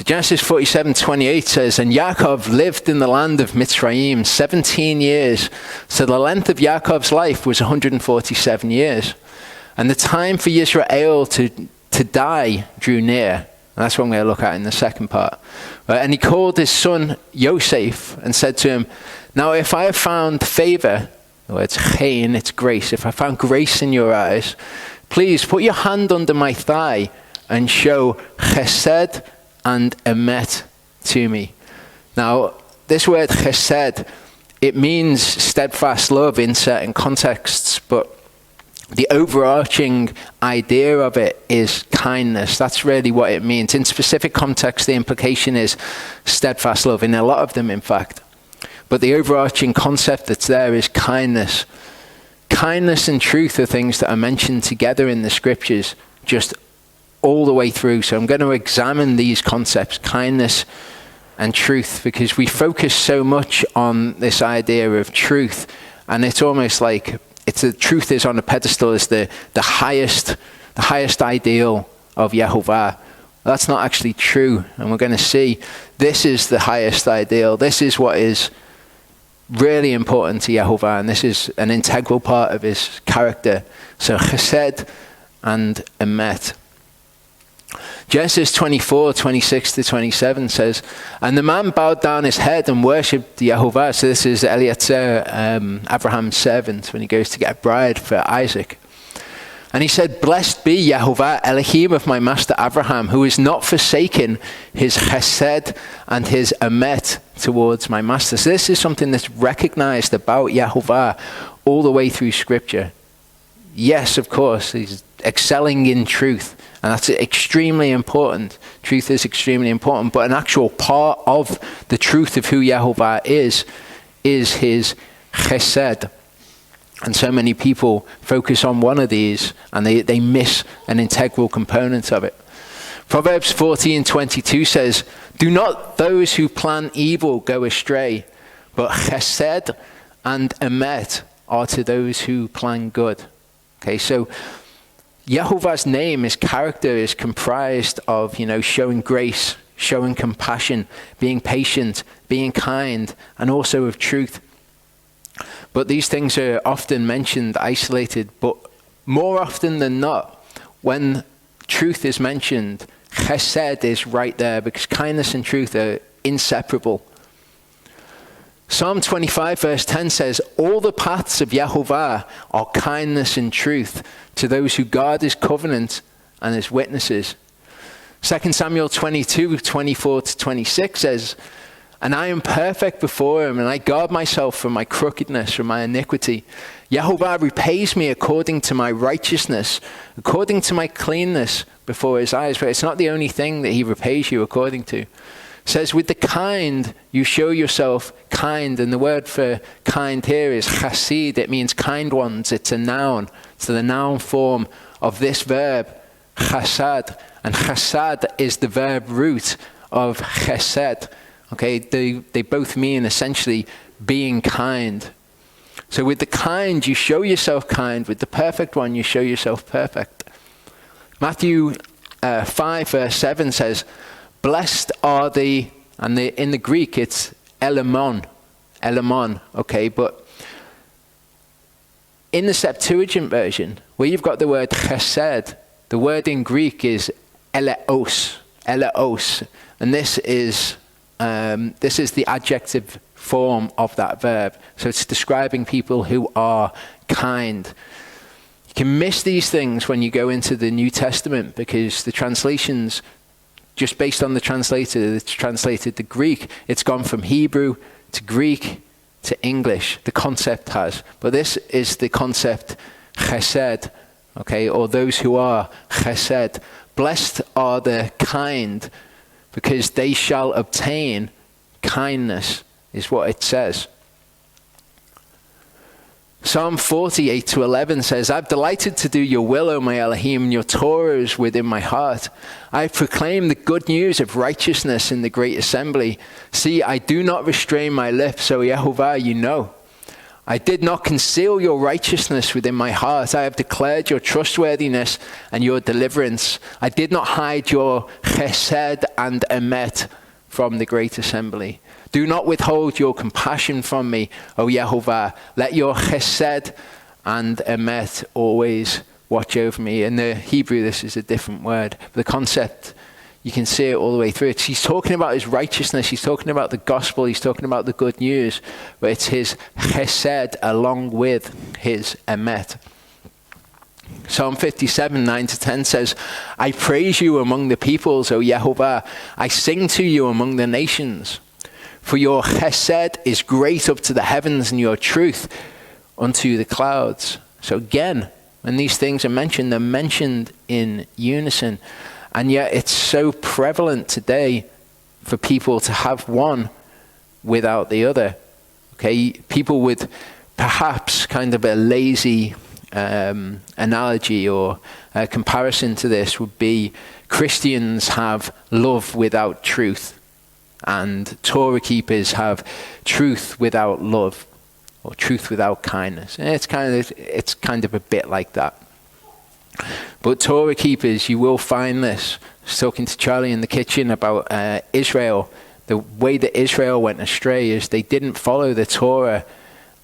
So Genesis 47:28 says, and Yaakov lived in the land of Mitzrayim 17 years. So the length of Yaakov's life was 147 years. And the time for Yisrael to die drew near. And that's what I'm going to look at in the second part. Right? And he called his son Yosef and said to him, now if I have found favor, the word's chen, it's grace. If I found grace in your eyes, please put your hand under my thigh and show chesed and emet to me. Now, this word chesed, it means steadfast love in certain contexts, but the overarching idea of it is kindness. That's really what it means. In specific contexts, the implication is steadfast love, in a lot of them, in fact. But the overarching concept that's there is kindness. Kindness and truth are things that are mentioned together in the scriptures, just all the way through. So I'm going to examine these concepts, kindness and truth, because we focus so much on this idea of truth, and it's almost like the truth is on a pedestal as the highest ideal of Yahuwah. That's not actually true, and we're going to see this is the highest ideal. This is what is really important to Yahuwah, and this is an integral part of his character. So chesed and emet. Genesis 24:26-27 says, and the man bowed down his head and worshipped Yahuwah. So this is Eliezer, Abraham's servant, when he goes to get a bride for Isaac. And he said, blessed be Yahuwah, Elohim of my master Abraham, who has not forsaken his chesed and his emet towards my master. So this is something that's recognized about Yahuwah all the way through Scripture. Yes, of course, he's excelling in truth, and that's extremely important. Truth is extremely important, but an actual part of the truth of who Yahuwah is his chesed. And so many people focus on one of these, and they miss an integral component of it. Proverbs 14:22 says, do not those who plan evil go astray, but chesed and emet are to those who plan good. Okay, so Yahuwah's name, his character is comprised of, showing grace, showing compassion, being patient, being kind, and also of truth. But these things are often mentioned isolated, but more often than not, when truth is mentioned, chesed is right there, because kindness and truth are inseparable. Psalm 25 verse 10 says, all the paths of Yahuwah are kindness and truth to those who guard his covenant and his witnesses. 2 Samuel 22:24-26 says, and I am perfect before him, and I guard myself from my crookedness, from my iniquity. Yahuwah repays me according to my righteousness, according to my cleanness before his eyes. But it's not the only thing that he repays you according to. It says, with the kind, you show yourself kind. And the word for kind here is chassid. It means kind ones. It's a noun. It's the noun form of this verb, chasad. And chasad is the verb root of chesed. Okay, they both mean essentially being kind. So with the kind, you show yourself kind. With the perfect one, you show yourself perfect. Matthew 5 verse 7 says, blessed are the, and in the Greek it's elamon, okay, but in the Septuagint version, where you've got the word chesed, the word in Greek is eleos, and this is the adjective form of that verb. So it's describing people who are kind. You can miss these things when you go into the New Testament, because the translations, just based on the translator that's translated the Greek, it's gone from Hebrew to Greek to English. The concept has. But this is the concept chesed, okay, or those who are chesed. Blessed are the kind, because they shall obtain kindness, is what it says. Psalm 48:11 says, I've delighted to do your will, O my Elohim, and your Torah is within my heart. I proclaim the good news of righteousness in the great assembly. See, I do not restrain my lips, O Yahuwah, you know. I did not conceal your righteousness within my heart. I have declared your trustworthiness and your deliverance. I did not hide your chesed and emet from the great assembly. Do not withhold your compassion from me, O Yahuwah. Let your chesed and emet always watch over me. In the Hebrew, this is a different word. But the concept, you can see it all the way through. He's talking about his righteousness. He's talking about the gospel. He's talking about the good news. But it's his chesed along with his emet. Psalm 57, 9-10 says, I praise you among the peoples, O Yahuwah. I sing to you among the nations. For your chesed is great up to the heavens, and your truth unto the clouds. So again, when these things are mentioned, they're mentioned in unison. And yet it's so prevalent today for people to have one without the other. Okay, people with perhaps kind of a lazy analogy or comparison to this would be Christians have love without truth, and Torah keepers have truth without love, or truth without kindness. And it's kind of a bit like that. But Torah keepers, you will find this. I was talking to Charlie in the kitchen about Israel. The way that Israel went astray is they didn't follow the Torah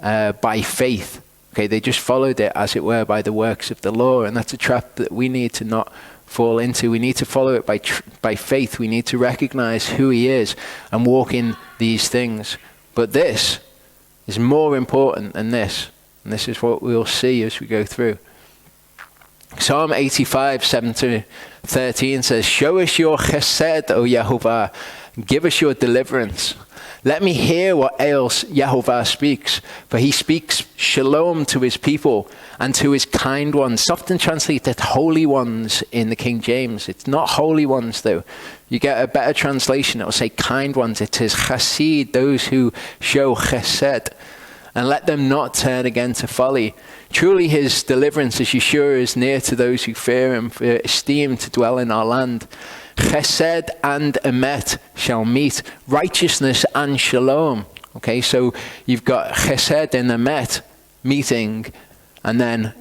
by faith. Okay, they just followed it, as it were, by the works of the law. And that's a trap that we need to not fall into. We need to follow it by faith. We need to recognize who he is and walk in these things. But this is more important than this. And this is what we'll see as we go through. Psalm 85, 7-13 says, Show us your chesed, O Yahuwah. Give us your deliverance. Let me hear what ails Yahuwah speaks, for he speaks shalom to his people and to his kind ones. It's often translated holy ones in the King James. It's not holy ones, though. You get a better translation, it will say kind ones. It is chassid, those who show chesed. And let them not turn again to folly. Truly his deliverance, as Yeshua, is near to those who fear him, for esteem to dwell in our land. Chesed and emet shall meet, righteousness and shalom. Okay, so you've got chesed and emet meeting, and then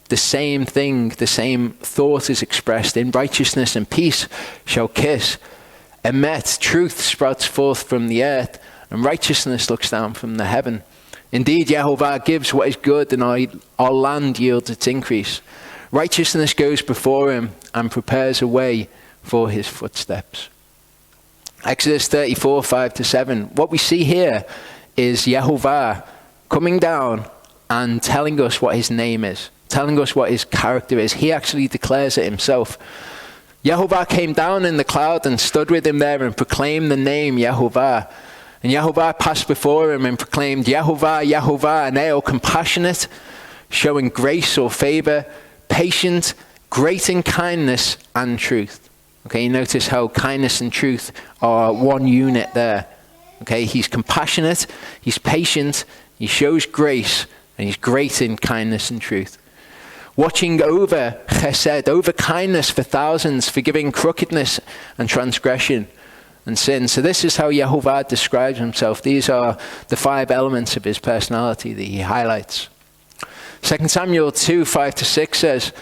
the same thing, the same thought is expressed in righteousness and peace shall kiss. Emet, truth sprouts forth from the earth, and righteousness looks down from the heaven. Indeed, Yahuwah gives what is good, and our land yields its increase. Righteousness goes before him and prepares a way for his footsteps. Exodus 34, 5-7. What we see here is Yahuwah coming down and telling us what his name is, telling us what his character is. He actually declares it himself. Yahuwah came down in the cloud and stood with him there and proclaimed the name Yahuwah. And Yahuwah passed before him and proclaimed, Yahuwah, Yahuwah, Aneo, compassionate, showing grace or favor, patient, great in kindness and truth. Okay, you notice how kindness and truth are one unit there. Okay, he's compassionate, he's patient, he shows grace, and he's great in kindness and truth. Watching over chesed, over kindness for thousands, forgiving crookedness and transgression and sin. So this is how Yahuwah describes himself. These are the 5 elements of his personality that he highlights. 2 Samuel 2, 5-6 says,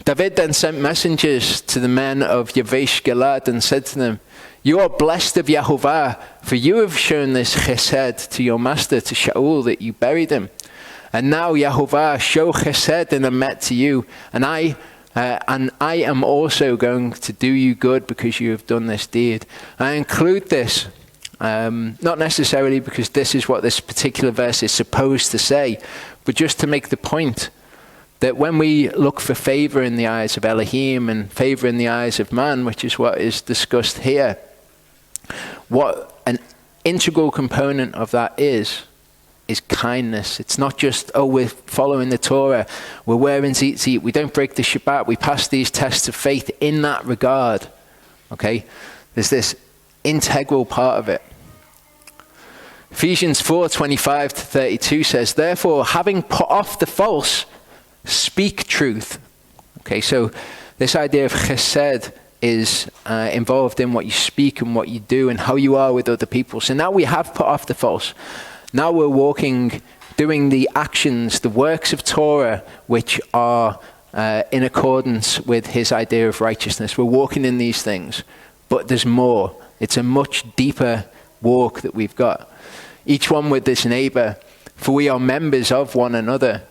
David then sent messengers to the men of Yavesh Gilad and said to them, You are blessed of Yahuwah, for you have shown this chesed to your master, to Shaul, that you buried him. And now Yahuwah, show chesed and emet to you, and I am also going to do you good because you have done this deed. I include this, not necessarily because this is what this particular verse is supposed to say, but just to make the point that when we look for favor in the eyes of Elohim and favor in the eyes of man, which is what is discussed here, what an integral component of that is kindness. It's not just, oh, we're following the Torah, we're wearing tzitzit, we don't break the Shabbat, we pass these tests of faith in that regard. Okay? There's this integral part of it. Ephesians 4:25-32 says, Therefore, having put off the false, speak truth. Okay, so this idea of chesed is involved in what you speak and what you do and how you are with other people. So now we have put off the false. Now we're walking doing the actions, the works of Torah, which are in accordance with his idea of righteousness. We're walking in these things, but there's more. It's a much deeper walk that we've got. Each one with this neighbor, for we are members of one another.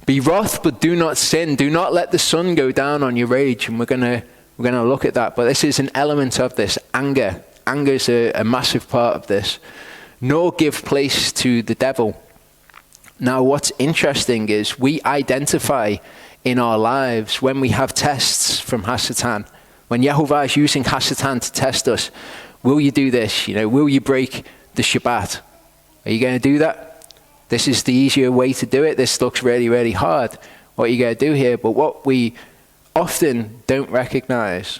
Be wroth, but do not sin. Do not let the sun go down on your rage. And we're going to look at that. But this is an element of this, anger. Anger is a massive part of this. Nor give place to the devil. Now, what's interesting is we identify in our lives when we have tests from Hasatan. When Yahuwah is using Hasatan to test us, will you do this? Will you break the Shabbat? Are you going to do that? This is the easier way to do it. This looks really, really hard. What are you going to do here? But what we often don't recognize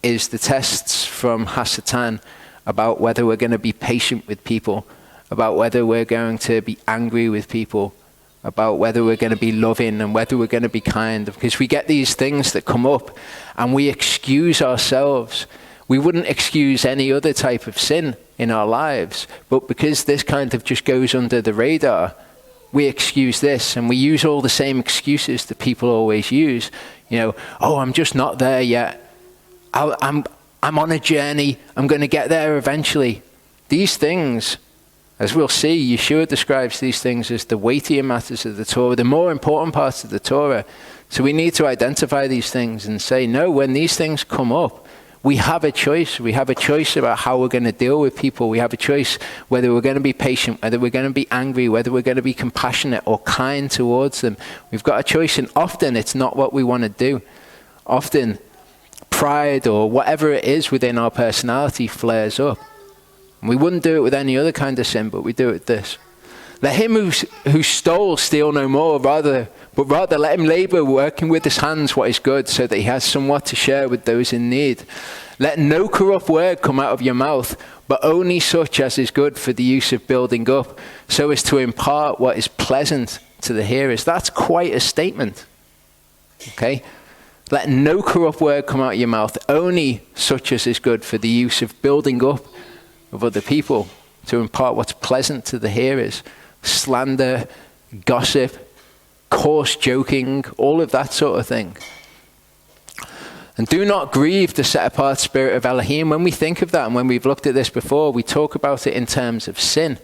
is the tests from Hasatan about whether we're going to be patient with people, about whether we're going to be angry with people, about whether we're going to be loving and whether we're going to be kind. Because we get these things that come up and we excuse ourselves. We wouldn't excuse any other type of sin in our lives, but because this kind of just goes under the radar, we excuse this, and we use all the same excuses that people always use. Oh, I'm just not there yet. I'm on a journey. I'm going to get there eventually. These things, as we'll see, Yeshua describes these things as the weightier matters of the Torah, the more important parts of the Torah. So we need to identify these things and say, no, when these things come up, we have a choice. We have a choice about how we're going to deal with people. We have a choice whether we're going to be patient, whether we're going to be angry, whether we're going to be compassionate or kind towards them. We've got a choice, and often it's not what we want to do. Often pride or whatever it is within our personality flares up. And we wouldn't do it with any other kind of sin, but we do it with this. Let him who stole steal no more, but rather let him labor, working with his hands what is good, so that he has somewhat to share with those in need. Let no corrupt word come out of your mouth, but only such as is good for the use of building up, so as to impart what is pleasant to the hearers. That's quite a statement. Okay? Let no corrupt word come out of your mouth, only such as is good for the use of building up of other people, to impart what's pleasant to the hearers. Slander, gossip, coarse joking, all of that sort of thing. And do not grieve the set apart spirit of Elohim. When we think of that, and when we've looked at this before, we talk about it in terms of sin,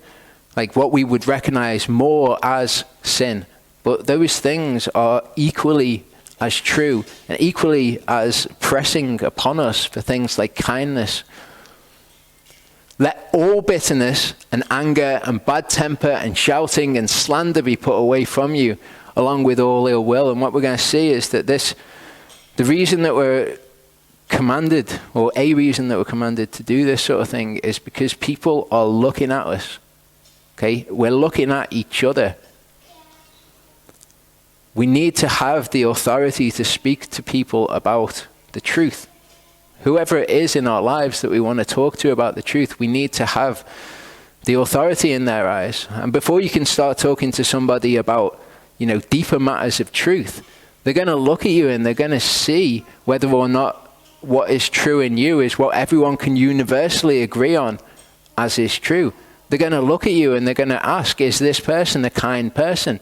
like what we would recognize more as sin. But those things are equally as true and equally as pressing upon us for things like kindness. Let all bitterness and anger and bad temper and shouting and slander be put away from you, along with all ill will. And what we're going to see is that the reason that we're commanded, or a reason that we're commanded to do this sort of thing, is because people are looking at us. Okay? We're looking at each other. We need to have the authority to speak to people about the truth. Whoever it is in our lives that we want to talk to about the truth, we need to have the authority in their eyes. And before you can start talking to somebody about, deeper matters of truth, they're going to look at you and they're going to see whether or not what is true in you is what everyone can universally agree on as is true. They're going to look at you and they're going to ask, is this person a kind person?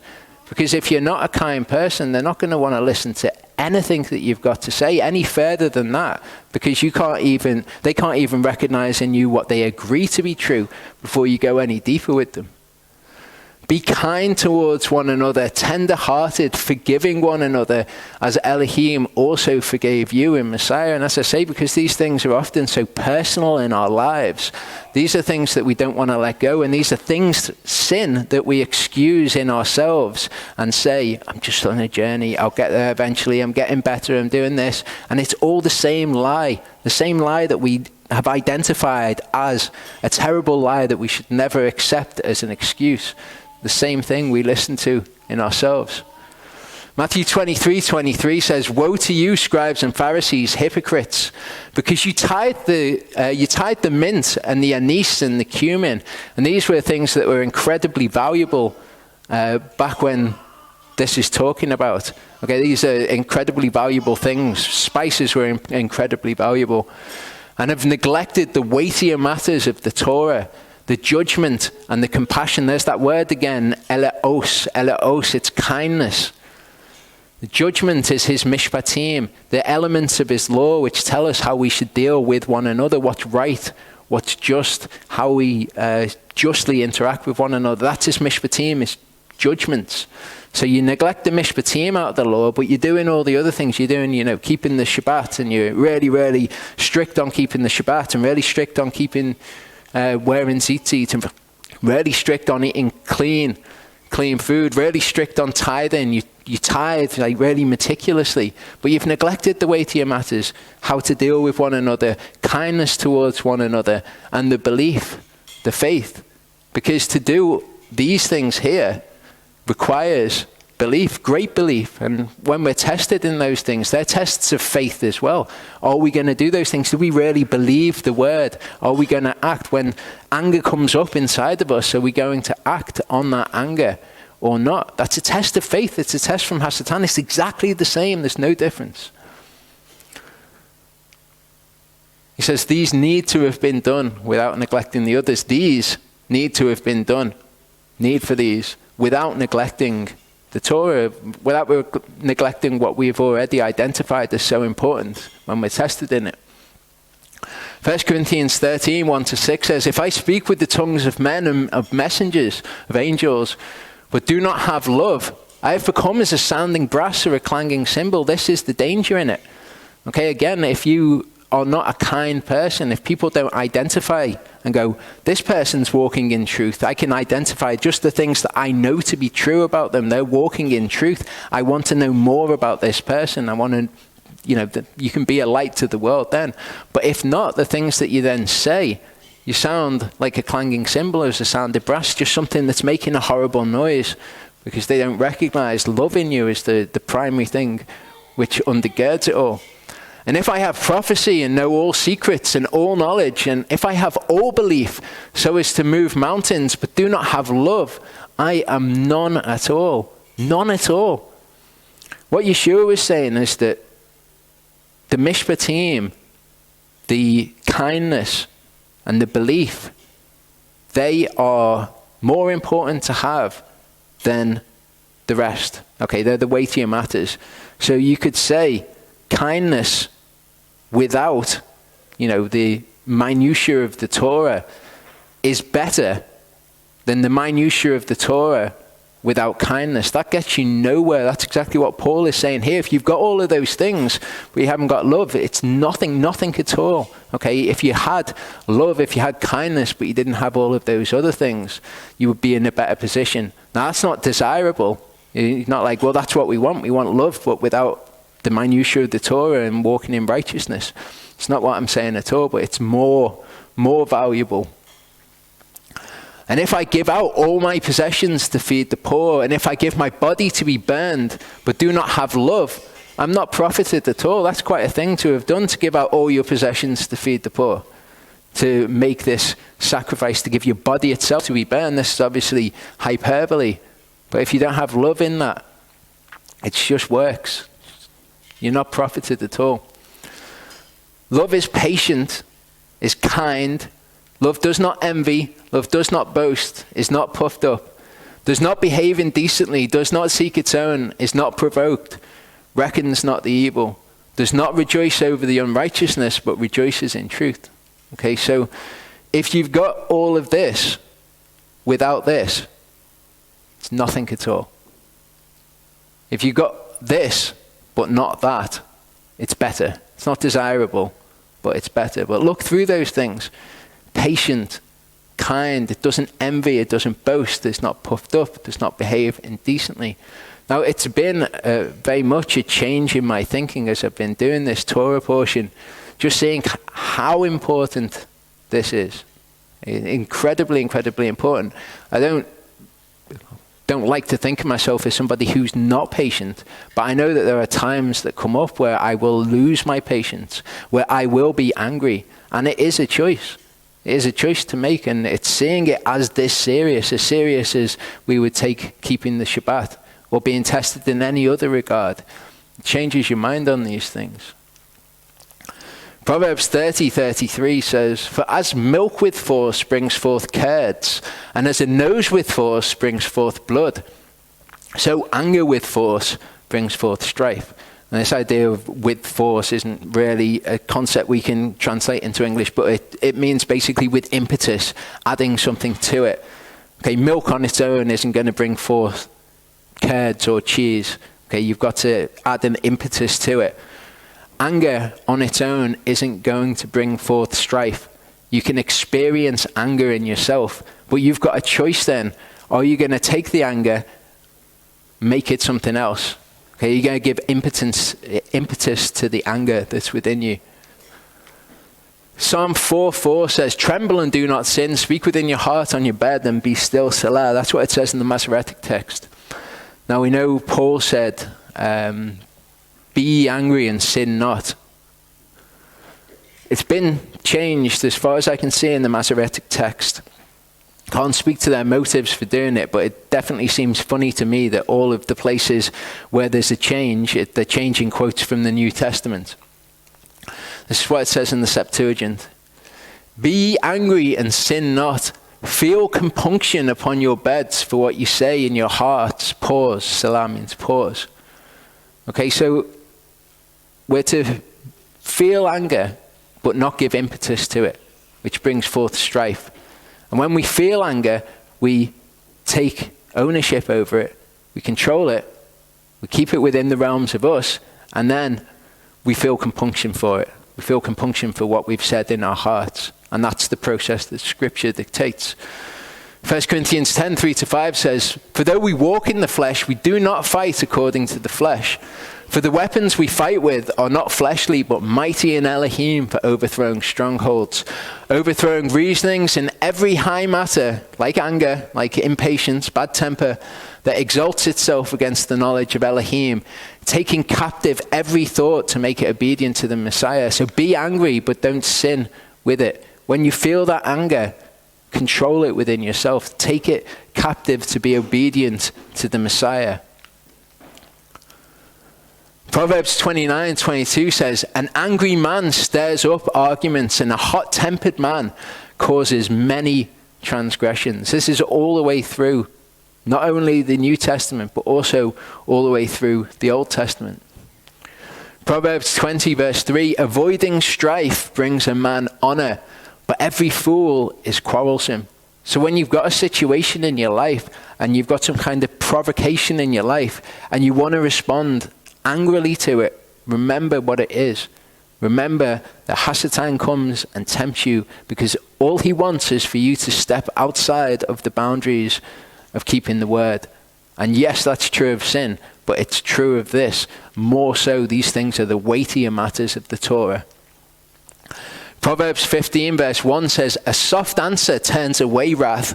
Because if you're not a kind person, they're not going to want to listen to anything that you've got to say any further than that, because they can't even recognize in you what they agree to be true before you go any deeper with them. Be kind towards one another, tender-hearted, forgiving one another, as Elohim also forgave you in Messiah. And as I say, because these things are often so personal in our lives, these are things that we don't want to let go. And these are things, sin, that we excuse in ourselves and say, I'm just on a journey, I'll get there eventually, I'm getting better, I'm doing this. And it's all the same lie that we have identified as a terrible lie that we should never accept as an excuse. The same thing we listen to in ourselves. Matthew 23:23 says, "Woe to you, scribes and Pharisees, hypocrites, because you tithe the mint and the anise and the cumin." And these were things that were incredibly valuable back when this is talking about. Okay, these are incredibly valuable things. Spices were incredibly valuable. And have neglected the weightier matters of the Torah, the judgment and the compassion. There's that word again, eleos, it's kindness. The judgment is his mishpatim, the elements of his law which tell us how we should deal with one another, what's right, what's just, how we justly interact with one another. That's his mishpatim, his judgments. So you neglect the mishpatim out of the law, but you're doing all the other things. You're doing, keeping the Shabbat, and you're really, really strict on keeping the Shabbat, and really strict on keeping wearing tzitzit, and really strict on eating clean food, really strict on tithing. You tithe like really meticulously, but you've neglected the weightier matters, how to deal with one another, kindness towards one another, and the belief, the faith. Because to do these things here requires belief, great belief. And when we're tested in those things, they're tests of faith as well. Are we going to do those things? Do we really believe the word? Are we going to act when anger comes up inside of us? Are we going to act on that anger or not? That's a test of faith. It's a test from Hasatan. It's exactly the same. There's no difference. He says these need to have been done without neglecting the others. These need to have been done. Need for these without neglecting the Torah, without neglecting what we've already identified as so important when we're tested in it. 1 Corinthians 13, 1-6 says, if I speak with the tongues of men and of messengers, of angels, but do not have love, I have become as a sounding brass or a clanging cymbal. This is the danger in it. Okay, again, if you are not a kind person, if people don't identify and go, this person's walking in truth, I can identify just the things that I know to be true about them. They're walking in truth. I want to know more about this person. I want to, you can be a light to the world then. But if not, the things that you then say, you sound like a clanging cymbal or as a sound of brass, just something that's making a horrible noise because they don't recognize love in you as the primary thing which undergirds it all. And if I have prophecy and know all secrets and all knowledge, and if I have all belief so as to move mountains, but do not have love, I am none at all. None at all. What Yeshua was saying is that the mishpatim, the kindness, and the belief, they are more important to have than the rest. Okay, they're the weightier matters. So you could say kindness without, the minutiae of the Torah is better than the minutiae of the Torah without kindness. That gets you nowhere. That's exactly what Paul is saying here. If you've got all of those things, but you haven't got love, it's nothing at all. Okay, if you had love, if you had kindness, but you didn't have all of those other things, you would be in a better position. Now, that's not desirable. You're not like, well, that's what we want. We want love, but without the minutiae of the Torah and walking in righteousness. It's not what I'm saying at all, but it's more valuable. And if I give out all my possessions to feed the poor, and if I give my body to be burned, but do not have love, I'm not profited at all. That's quite a thing to have done, to give out all your possessions to feed the poor, to make this sacrifice, to give your body itself to be burned. This is obviously hyperbole. But if you don't have love in that, it just works. You're not profited at all. Love is patient, is kind. Love does not envy. Love does not boast, is not puffed up, does not behave indecently, does not seek its own, is not provoked, reckons not the evil, does not rejoice over the unrighteousness, but rejoices in truth. Okay, so if you've got all of this without this, it's nothing at all. If you've got this but not that, it's better. It's not desirable, but it's better. But look through those things. Patient, kind, it doesn't envy, it doesn't boast, it's not puffed up, it does not behave indecently. Now, it's been very much a change in my thinking as I've been doing this Torah portion, just seeing how important this is. Incredibly, incredibly important. I don't like to think of myself as somebody who's not patient, but I know that there are times that come up where I will lose my patience, where I will be angry, and it is a choice. It is a choice to make, and it's seeing it as this serious, as serious as we would take keeping the Shabbat or being tested in any other regard. It changes your mind on these things. Proverbs 30:33 says, "For as milk with force brings forth curds, and as a nose with force brings forth blood, so anger with force brings forth strife." And this idea of with force isn't really a concept we can translate into English, but it means basically with impetus, adding something to it. Okay, milk on its own isn't going to bring forth curds or cheese. Okay, you've got to add an impetus to it. Anger on its own isn't going to bring forth strife. You can experience anger in yourself, but you've got a choice then. Are you going to take the anger, make it something else? Okay, you're going to give impetus to the anger that's within you. Psalm 4:4 says, "Tremble and do not sin. Speak within your heart on your bed and be still, Selah." That's what it says in the Masoretic text. Now we know Paul said, "Be ye angry and sin not." It's been changed as far as I can see in the Masoretic text. Can't speak to their motives for doing it, but it definitely seems funny to me that all of the places where there's a change, they're changing quotes from the New Testament. This is what it says in the Septuagint. "Be ye angry and sin not. Feel compunction upon your beds for what you say in your hearts." Pause. Selah means pause. Okay, so we're to feel anger, but not give impetus to it, which brings forth strife. And when we feel anger, we take ownership over it. We control it. We keep it within the realms of us. And then we feel compunction for it. We feel compunction for what we've said in our hearts. And that's the process that Scripture dictates. 1 Corinthians 10:3-5 says, "For though we walk in the flesh, we do not fight according to the flesh. For the weapons we fight with are not fleshly, but mighty in Elohim for overthrowing strongholds, overthrowing reasonings in every high matter, like anger, like impatience, bad temper, that exalts itself against the knowledge of Elohim, taking captive every thought to make it obedient to the Messiah." So be angry, but don't sin with it. When you feel that anger, control it within yourself. Take it captive to be obedient to the Messiah. Proverbs 29:22 says, "An angry man stirs up arguments, and a hot-tempered man causes many transgressions." This is all the way through, not only the New Testament, but also all the way through the Old Testament. Proverbs 20:3, "Avoiding strife brings a man honor, but every fool is quarrelsome." So when you've got a situation in your life, and you've got some kind of provocation in your life, and you want to respond angrily to it, remember what it is. Remember that Hasatan comes and tempts you because all he wants is for you to step outside of the boundaries of keeping the word. And yes, that's true of sin, but it's true of this. More so, these things are the weightier matters of the Torah. Proverbs 15:1 says, "A soft answer turns away wrath,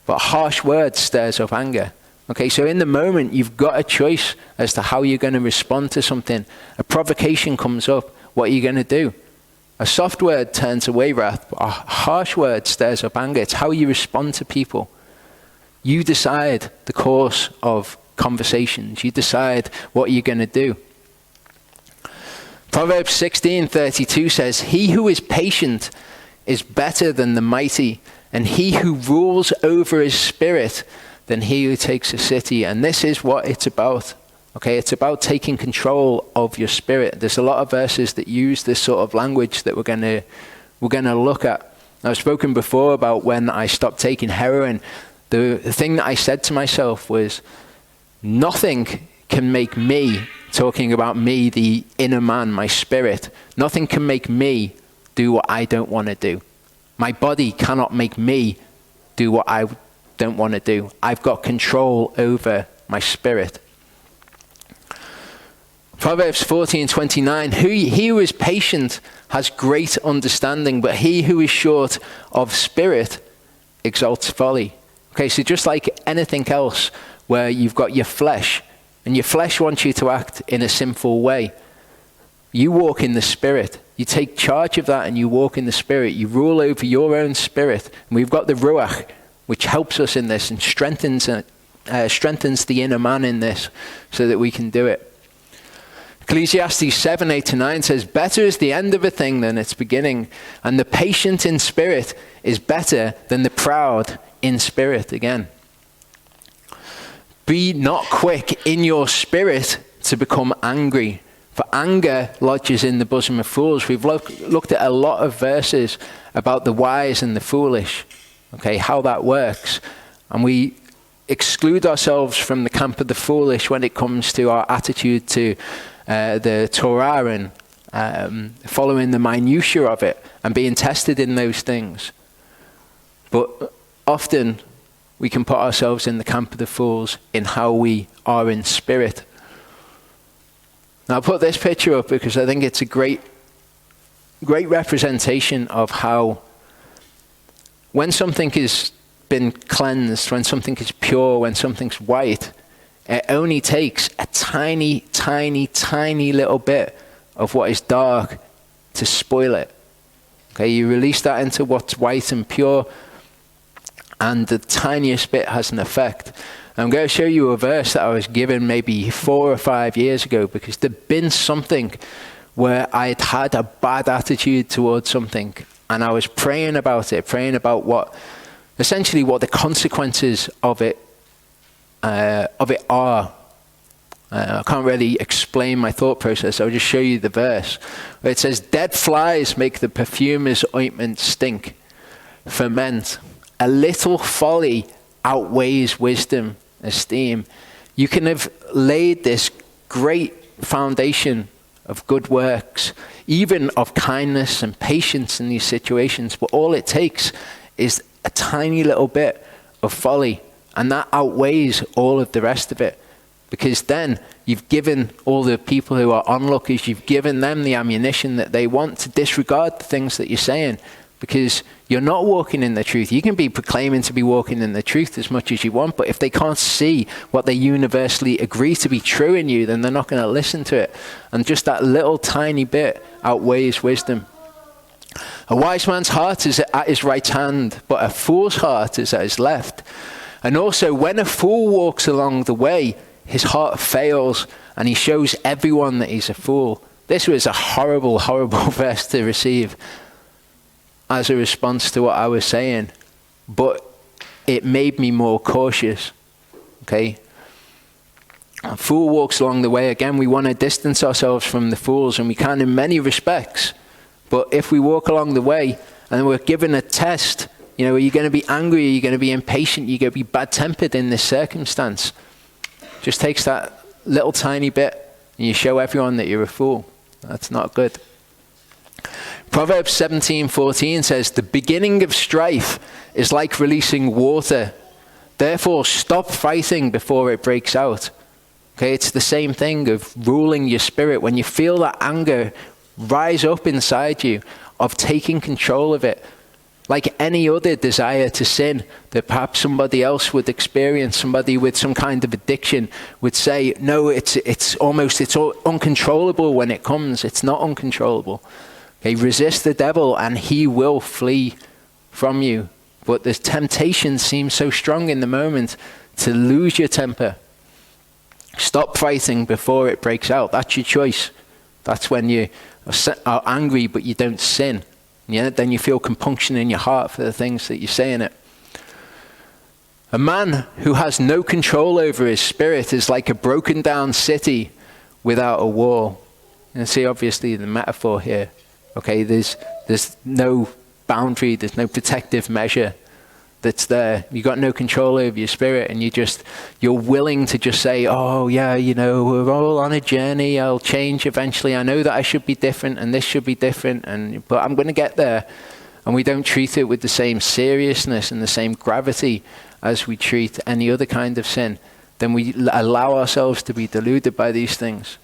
but harsh words stirs up anger." Okay, so in the moment, you've got a choice as to how you're going to respond to something. A provocation comes up. What are you going to do? A soft word turns away wrath, but a harsh word stirs up anger. It's how you respond to people. You decide the course of conversations. You decide what you're going to do. Proverbs 16:32 says, "He who is patient is better than the mighty, and he who rules over his spirit than he who takes a city." And this is what it's about. Okay, it's about taking control of your spirit. There's a lot of verses that use this sort of language that we're going to look at. I've spoken before about when I stopped taking heroin. The thing that I said to myself was, nothing can make me, talking about me, the inner man, my spirit, nothing can make me do what I don't want to do. My body cannot make me do what I don't want to do. I've got control over my spirit. Proverbs 14:29, "He who is patient has great understanding, but he who is short of spirit exalts folly." Okay, so just like anything else where you've got your flesh, and your flesh wants you to act in a sinful way, you walk in the Spirit. You take charge of that and you walk in the Spirit. You rule over your own spirit. And we've got the Ruach, which helps us in this and strengthens the inner man in this so that we can do it. Ecclesiastes 7, 8-9 says, better is the end of a thing than its beginning, and the patient in spirit is better than the proud in spirit. Again, be not quick in your spirit to become angry, for anger lodges in the bosom of fools. We've looked at a lot of verses about the wise and the foolish, okay, how that works. And we exclude ourselves from the camp of the foolish when it comes to our attitude to the Torah and following the minutiae of it and being tested in those things. But often we can put ourselves in the camp of the fools in how we are in spirit. Now, I'll put this picture up because I think it's a great representation of how when something has been cleansed, when something is pure, when something's white, it only takes a tiny, tiny, tiny little bit of what is dark to spoil it. Okay, you release that into what's white and pure, and the tiniest bit has an effect. I'm going to show you a verse that I was given maybe 4 or 5 years ago, because there'd been something where I'd had a bad attitude towards something, and I was praying about it, praying about what the consequences of it are. I can't really explain my thought process. I'll just show you the verse where it says, dead flies make the perfumer's ointment stink. Ferment. A little folly outweighs wisdom, esteem. You can have laid this great foundation of good works, even of kindness and patience in these situations, but all it takes is a tiny little bit of folly, and that outweighs all of the rest of it. Because then you've given all the people who are onlookers, you've given them the ammunition that they want to disregard the things that you're saying, because you're not walking in the truth. You can be proclaiming to be walking in the truth as much as you want, but if they can't see what they universally agree to be true in you, then they're not going to listen to it. And just that little tiny bit outweighs wisdom. A wise man's heart is at his right hand, but a fool's heart is at his left. And also, when a fool walks along the way, his heart fails, and he shows everyone that he's a fool. This was a horrible, horrible verse to receive as a response to what I was saying, but it made me more cautious. Okay? A fool walks along the way. Again, we want to distance ourselves from the fools, and we can in many respects. But if we walk along the way and we're given a test, are you going to be angry? Are you going to be impatient? Are you going to be bad-tempered in this circumstance? Just takes that little tiny bit and you show everyone that you're a fool. That's not good. Proverbs 17:14 says, the beginning of strife is like releasing water. Therefore, stop fighting before it breaks out. Okay, it's the same thing of ruling your spirit. When you feel that anger rise up inside you, of taking control of it, like any other desire to sin that perhaps somebody else would experience, somebody with some kind of addiction would say, no, it's uncontrollable when it comes. It's not uncontrollable. Okay, resist the devil and he will flee from you. But the temptation seems so strong in the moment to lose your temper. Stop fighting before it breaks out. That's your choice. That's when you are angry but you don't sin. Then you feel compunction in your heart for the things that you say in it. A man who has no control over his spirit is like a broken down city without a wall. You see, obviously, the metaphor here. Okay, there's no boundary, there's no protective measure that's there. You've got no control over your spirit, and you're willing to just say, oh yeah, we're all on a journey, I'll change eventually, I know that I should be different and this should be different, but I'm going to get there. And we don't treat it with the same seriousness and the same gravity as we treat any other kind of sin. Then we allow ourselves to be deluded by these things.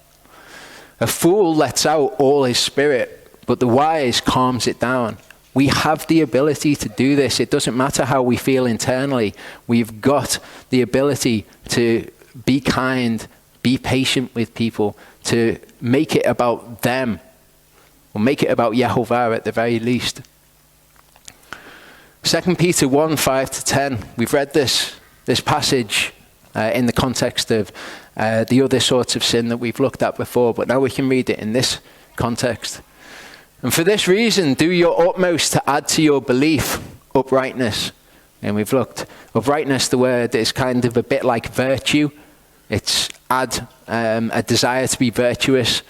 A fool lets out all his spirit, but the wise calms it down. We have the ability to do this. It doesn't matter how we feel internally. We've got the ability to be kind, be patient with people, to make it about them, or make it about Yahuwah at the very least. 2 Peter 1, 5-10. We've read this passage in the context of the other sorts of sin that we've looked at before, but now we can read it in this context. And for this reason, do your utmost to add to your belief uprightness. And we've looked, uprightness, the word is kind of a bit like virtue. It's add a desire to be virtuous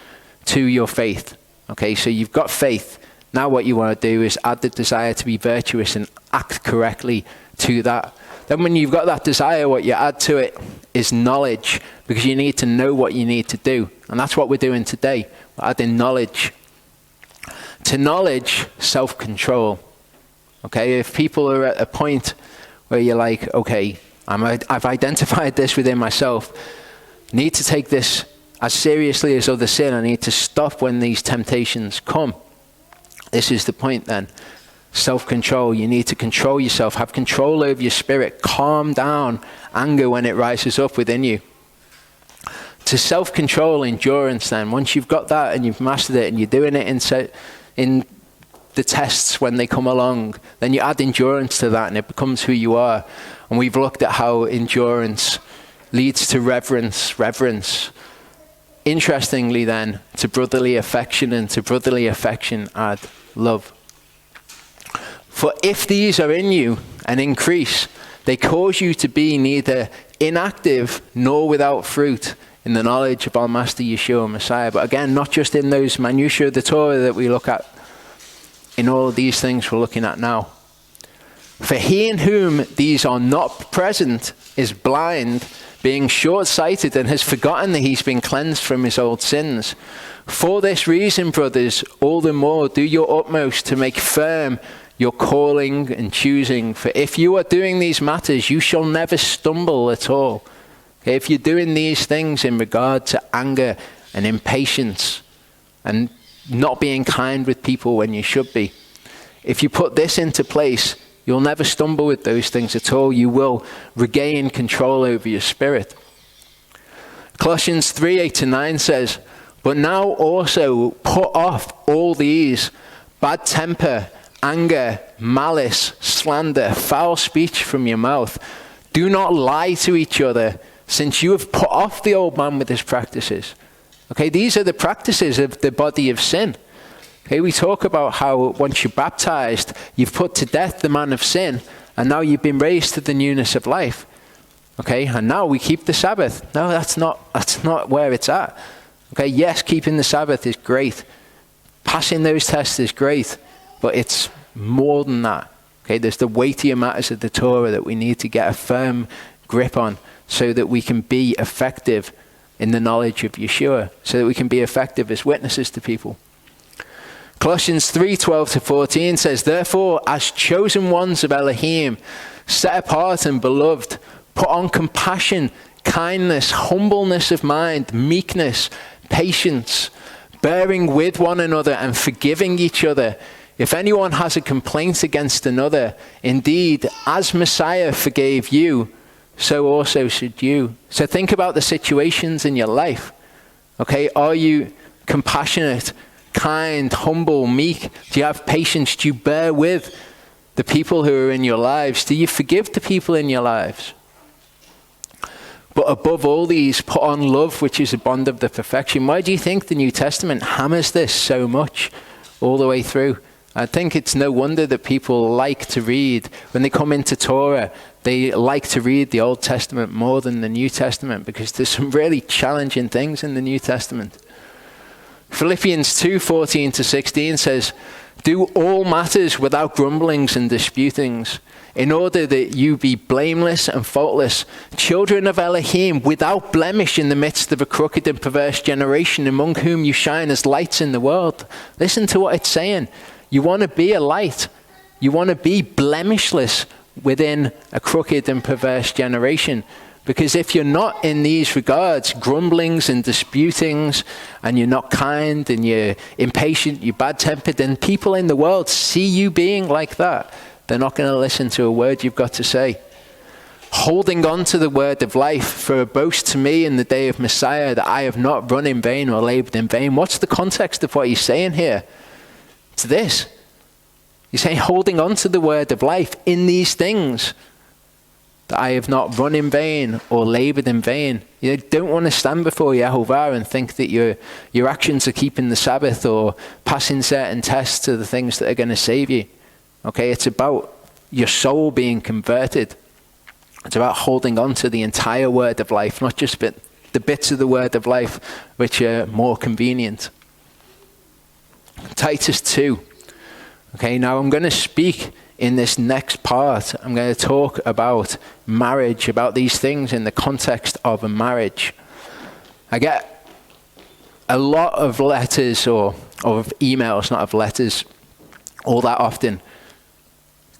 to your faith. Okay, so you've got faith. Now what you want to do is add the desire to be virtuous and act correctly to that. Then when you've got that desire, what you add to it is knowledge, because you need to know what you need to do. And that's what we're doing today. We're adding knowledge. To knowledge, self-control. Okay, if people are at a point where you're like, okay, I've identified this within myself, need to take this as seriously as other sin, I need to stop when these temptations come. This is the point then. Self-control. You need to control yourself, have control over your spirit, calm down anger when it rises up within you. To self-control, endurance then. Once you've got that and you've mastered it and you're doing it in the tests when they come along, then you add endurance to that and it becomes who you are. And we've looked at how endurance leads to reverence. Interestingly then, to brotherly affection, and to brotherly affection add love. For if these are in you and increase, they cause you to be neither inactive nor without fruit in the knowledge of our Master Yeshua Messiah. But again, not just in those minutiae of the Torah that we look at, in all of these things we're looking at now. For he in whom these are not present is blind, being short-sighted, and has forgotten that he's been cleansed from his old sins. For this reason, brothers, all the more do your utmost to make firm your calling and choosing. For if you are doing these matters, you shall never stumble at all. Okay, if you're doing these things in regard to anger and impatience and not being kind with people when you should be, if you put this into place, you'll never stumble with those things at all. You will regain control over your spirit. Colossians 3:8-9 says, but now also put off all these: bad temper, anger, malice, slander, foul speech from your mouth. Do not lie to each other, since you have put off the old man with his practices. Okay, these are the practices of the body of sin. Okay, we talk about how once you're baptized, you've put to death the man of sin, and now you've been raised to the newness of life. Okay, and now we keep the Sabbath. No, that's not where it's at. Okay, yes, keeping the Sabbath is great. Passing those tests is great, but it's more than that. Okay, there's the weightier matters of the Torah that we need to get a firm grip on so that we can be effective in the knowledge of Yeshua, so that we can be effective as witnesses to people. Colossians 3:12-14 says, therefore, as chosen ones of Elohim, set apart and beloved, put on compassion, kindness, humbleness of mind, meekness, patience, bearing with one another and forgiving each other. If anyone has a complaint against another, indeed, as Messiah forgave you, so also should you. So think about the situations in your life. Okay, are you compassionate, kind, humble, meek? Do you have patience? Do you bear with the people who are in your lives? Do you forgive the people in your lives? But above all these, put on love, which is a bond of the perfection. Why do you think the New Testament hammers this so much all the way through? I think it's no wonder that people like to read. When they come into Torah, they like to read the Old Testament more than the New Testament, because there's some really challenging things in the New Testament. Philippians 2:14-16 says, do all matters without grumblings and disputings, in order that you be blameless and faultless, children of Elohim, without blemish in the midst of a crooked and perverse generation, among whom you shine as lights in the world. Listen to what it's saying. You want to be a light. You want to be blemishless within a crooked and perverse generation. Because if you're not in these regards, grumblings and disputings, and you're not kind, and you're impatient, you're bad-tempered, then people in the world see you being like that. They're not going to listen to a word you've got to say. Holding on to the word of life, for a boast to me in the day of Messiah that I have not run in vain or labored in vain. What's the context of what he's saying here? It's this. He's saying holding on to the word of life in these things. that I have not run in vain or labored in vain. You don't want to stand before Yahuwah and think that your actions are keeping the Sabbath or passing certain tests are the things that are going to save you. Okay, it's about your soul being converted. It's about holding on to the entire word of life, not just the bits of the word of life which are more convenient. Titus 2. Okay, now I'm going to speak in this next part. I'm going to talk about marriage, about these things in the context of a marriage. I get a lot of letters or of emails, not of letters, all that often,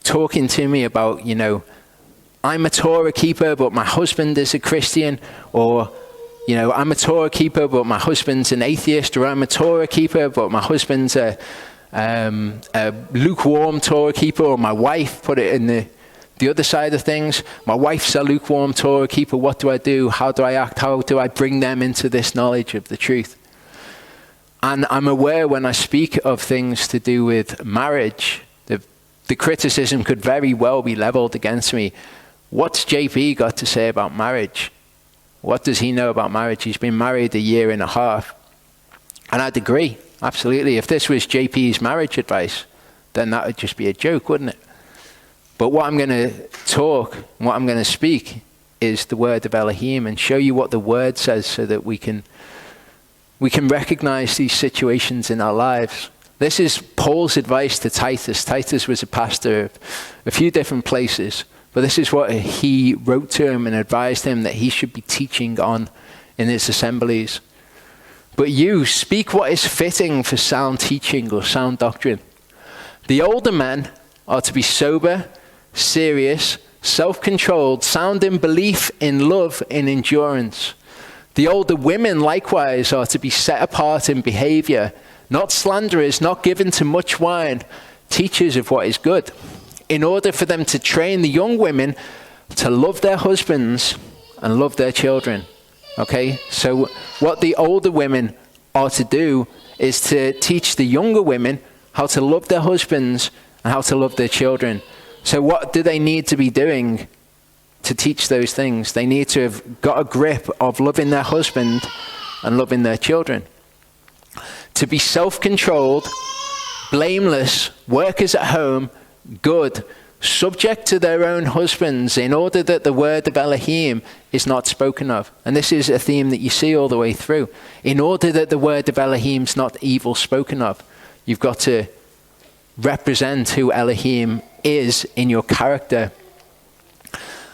talking to me about, I'm a Torah keeper, but my husband is a Christian, or, I'm a Torah keeper, but my husband's an atheist, or I'm a Torah keeper, but my husband's a lukewarm Torah keeper, or my wife, put it in the other side of things. My wife's a lukewarm Torah keeper. What do I do? How do I act? How do I bring them into this knowledge of the truth? And I'm aware when I speak of things to do with marriage, the criticism could very well be leveled against me. What's JP got to say about marriage? What does he know about marriage? He's been married 1.5 years. And I'd agree, absolutely. If this was JP's marriage advice, then that would just be a joke, wouldn't it? But what I'm going to talk, what I'm going to speak, is the word of Elohim and show you what the word says so that we can recognize these situations in our lives. This is Paul's advice to Titus. Titus was a pastor of a few different places, but this is what he wrote to him and advised him that he should be teaching on in his assemblies. But you speak what is fitting for sound teaching or sound doctrine. The older men are to be sober, serious, self-controlled, sound in belief, in love, in endurance. The older women likewise are to be set apart in behavior, not slanderers, not given to much wine, teachers of what is good, in order for them to train the young women to love their husbands and love their children. Okay, so what the older women are to do is to teach the younger women how to love their husbands and how to love their children. So what do they need to be doing to teach those things? They need to have got a grip of loving their husband and loving their children. To be self-controlled, blameless, workers at home, good, subject to their own husbands, in order that the word of Elohim is not spoken of. And this is a theme that you see all the way through. In order that the word of Elohim is not evil spoken of, you've got to represent who Elohim is in your character.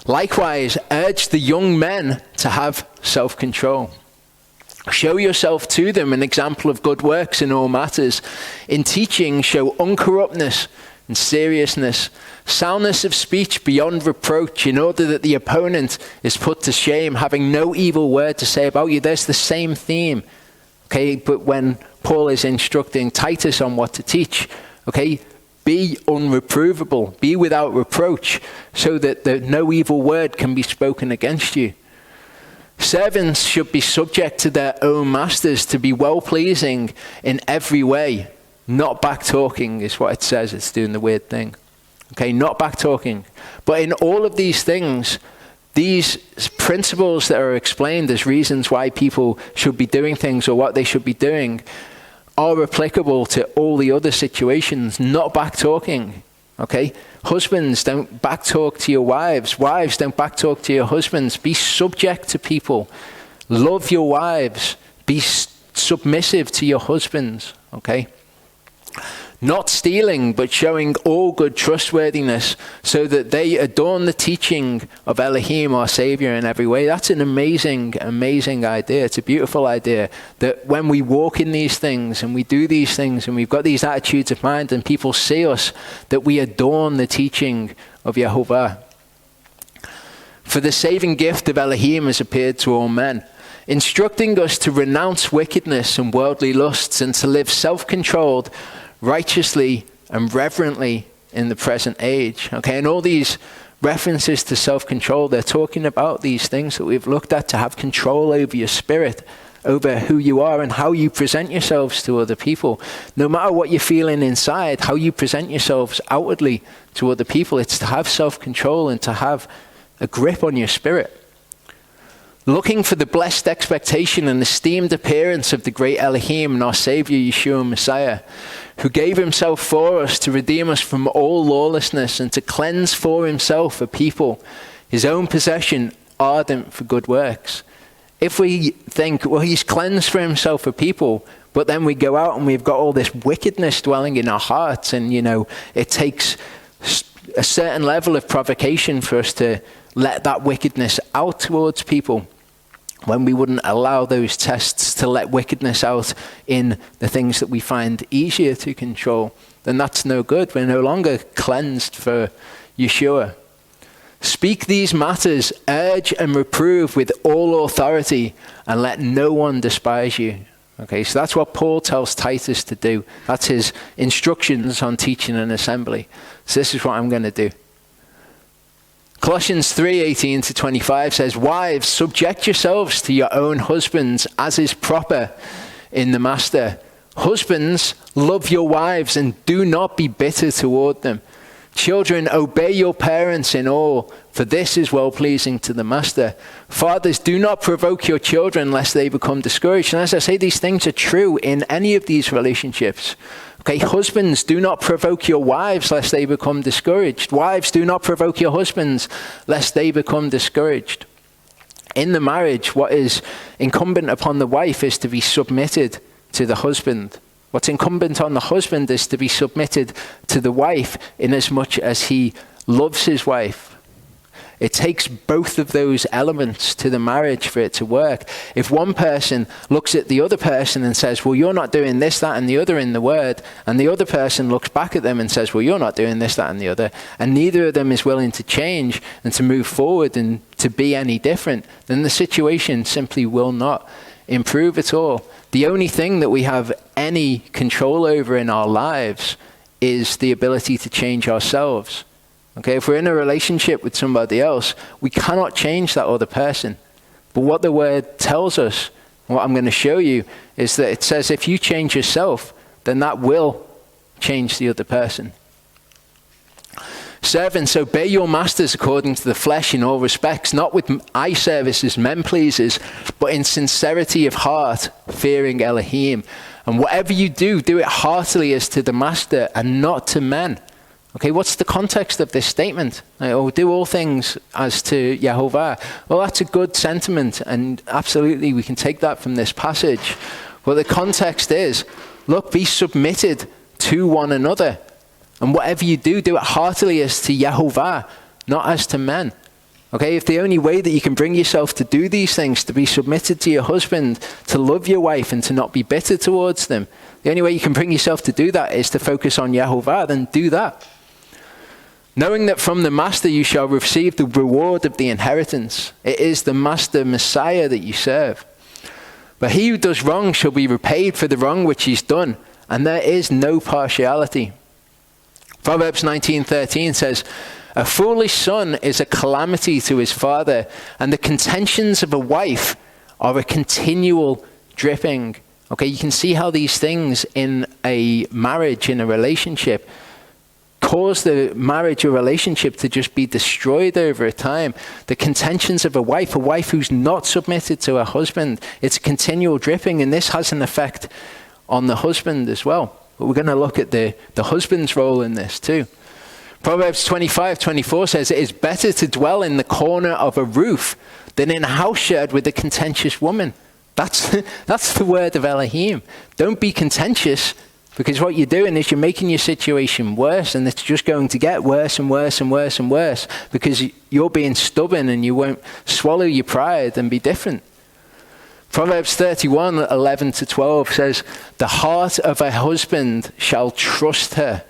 Likewise, urge the young men to have self-control. Show yourself to them an example of good works in all matters. In teaching, show uncorruptness and seriousness, soundness of speech beyond reproach, in order that the opponent is put to shame, having no evil word to say about you. There's the same theme, okay? But when Paul is instructing Titus on what to teach, okay, be unreprovable, be without reproach, so that no evil word can be spoken against you. Servants should be subject to their own masters, to be well-pleasing in every way. Not back-talking is what it says. It's doing the weird thing. Okay, not back-talking. But in all of these things, these principles that are explained as reasons why people should be doing things or what they should be doing are applicable to all the other situations. Not back-talking. Okay? Husbands, don't backtalk to your wives. Wives, don't backtalk to your husbands. Be subject to people. Love your wives. Be submissive to your husbands. Okay? Not stealing, but showing all good trustworthiness, so that they adorn the teaching of Elohim, our Savior, in every way. That's an amazing, amazing idea. It's a beautiful idea that when we walk in these things and we do these things and we've got these attitudes of mind and people see us, that we adorn the teaching of Yahuwah. For the saving gift of Elohim has appeared to all men, instructing us to renounce wickedness and worldly lusts and to live self-controlled, righteously and reverently in the present age. Okay, and all these references to self-control, they're talking about these things that we've looked at, to have control over your spirit, over who you are and how you present yourselves to other people. No matter what you're feeling inside, how you present yourselves outwardly to other people, it's to have self-control and to have a grip on your spirit. Looking for the blessed expectation and esteemed appearance of the great Elohim and our Savior Yeshua Messiah, who gave himself for us to redeem us from all lawlessness and to cleanse for himself a people, his own possession, ardent for good works. If we think, well, he's cleansed for himself a people, but then we go out and we've got all this wickedness dwelling in our hearts, and, it takes a certain level of provocation for us to let that wickedness out towards people, when we wouldn't allow those tests to let wickedness out in the things that we find easier to control, then that's no good. We're no longer cleansed for Yeshua. Speak these matters, urge and reprove with all authority, and let no one despise you. Okay, so that's what Paul tells Titus to do. That's his instructions on teaching an assembly. So this is what I'm going to do. Colossians 3:18-25 says, "Wives, subject yourselves to your own husbands as is proper in the master. Husbands, love your wives and do not be bitter toward them. Children, obey your parents in all, for this is well-pleasing to the master. Fathers, do not provoke your children lest they become discouraged." And as I say, these things are true in any of these relationships. Okay, husbands, do not provoke your wives lest they become discouraged. Wives, do not provoke your husbands lest they become discouraged. In the marriage, what is incumbent upon the wife is to be submitted to the husband. What's incumbent on the husband is to be submitted to the wife in as much as he loves his wife. It takes both of those elements to the marriage for it to work. If one person looks at the other person and says, well, you're not doing this, that, and the other in the word, and the other person looks back at them and says, well, you're not doing this, that, and the other, and neither of them is willing to change and to move forward and to be any different, then the situation simply will not improve at all. The only thing that we have any control over in our lives is the ability to change ourselves. Okay, if we're in a relationship with somebody else, we cannot change that other person. But what the word tells us, what I'm going to show you, is that it says if you change yourself, then that will change the other person. Servants, obey your masters according to the flesh in all respects, not with eye service as men pleasers, but in sincerity of heart, fearing Elohim. And whatever you do, do it heartily as to the master and not to men. Okay, what's the context of this statement? Do all things as to Yahuwah. Well, that's a good sentiment, and absolutely we can take that from this passage. But the context is, look, be submitted to one another. And whatever you do, do it heartily as to Yahuwah, not as to men. Okay, if the only way that you can bring yourself to do these things, to be submitted to your husband, to love your wife and to not be bitter towards them, the only way you can bring yourself to do that is to focus on Yahuwah, then do that. Knowing that from the master you shall receive the reward of the inheritance. It is the master Messiah that you serve. But he who does wrong shall be repaid for the wrong which he's done, and there is no partiality. Proverbs 19:13 says, "A foolish son is a calamity to his father, and the contentions of a wife are a continual dripping." Okay, you can see how these things in a marriage, in a relationship, cause the marriage or relationship to just be destroyed over time. The contentions of a wife who's not submitted to her husband, it's a continual dripping, and this has an effect on the husband as well. But we're going to look at the husband's role in this too. Proverbs 25:24 says, "It is better to dwell in the corner of a roof than in a house shared with a contentious woman." That's the word of Elohim. Don't be contentious, because what you're doing is you're making your situation worse, and it's just going to get worse and worse and worse and worse because you're being stubborn and you won't swallow your pride and be different. Proverbs 31:11-12 says, "The heart of a husband shall trust her.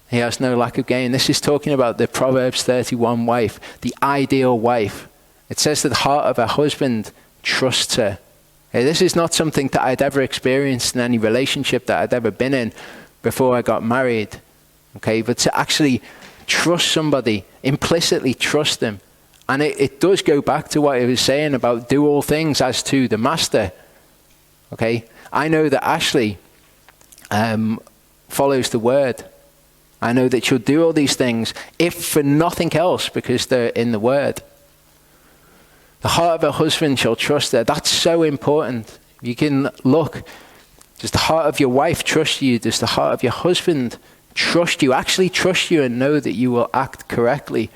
He has no lack of gain." This is talking about the Proverbs 31 wife, the ideal wife. It says that the heart of a husband trusts her. Okay, this is not something that I'd ever experienced in any relationship that I'd ever been in before I got married. Okay, but to actually trust somebody, implicitly trust them. And it does go back to what I was saying about do all things as to the master. Okay, I know that Ashley follows the word. I know that she'll do all these things, if for nothing else, because they're in the word. The heart of a husband shall trust her. That's so important. You can look, does the heart of your wife trust you? Does the heart of your husband trust you? Actually trust you and know that you will act correctly.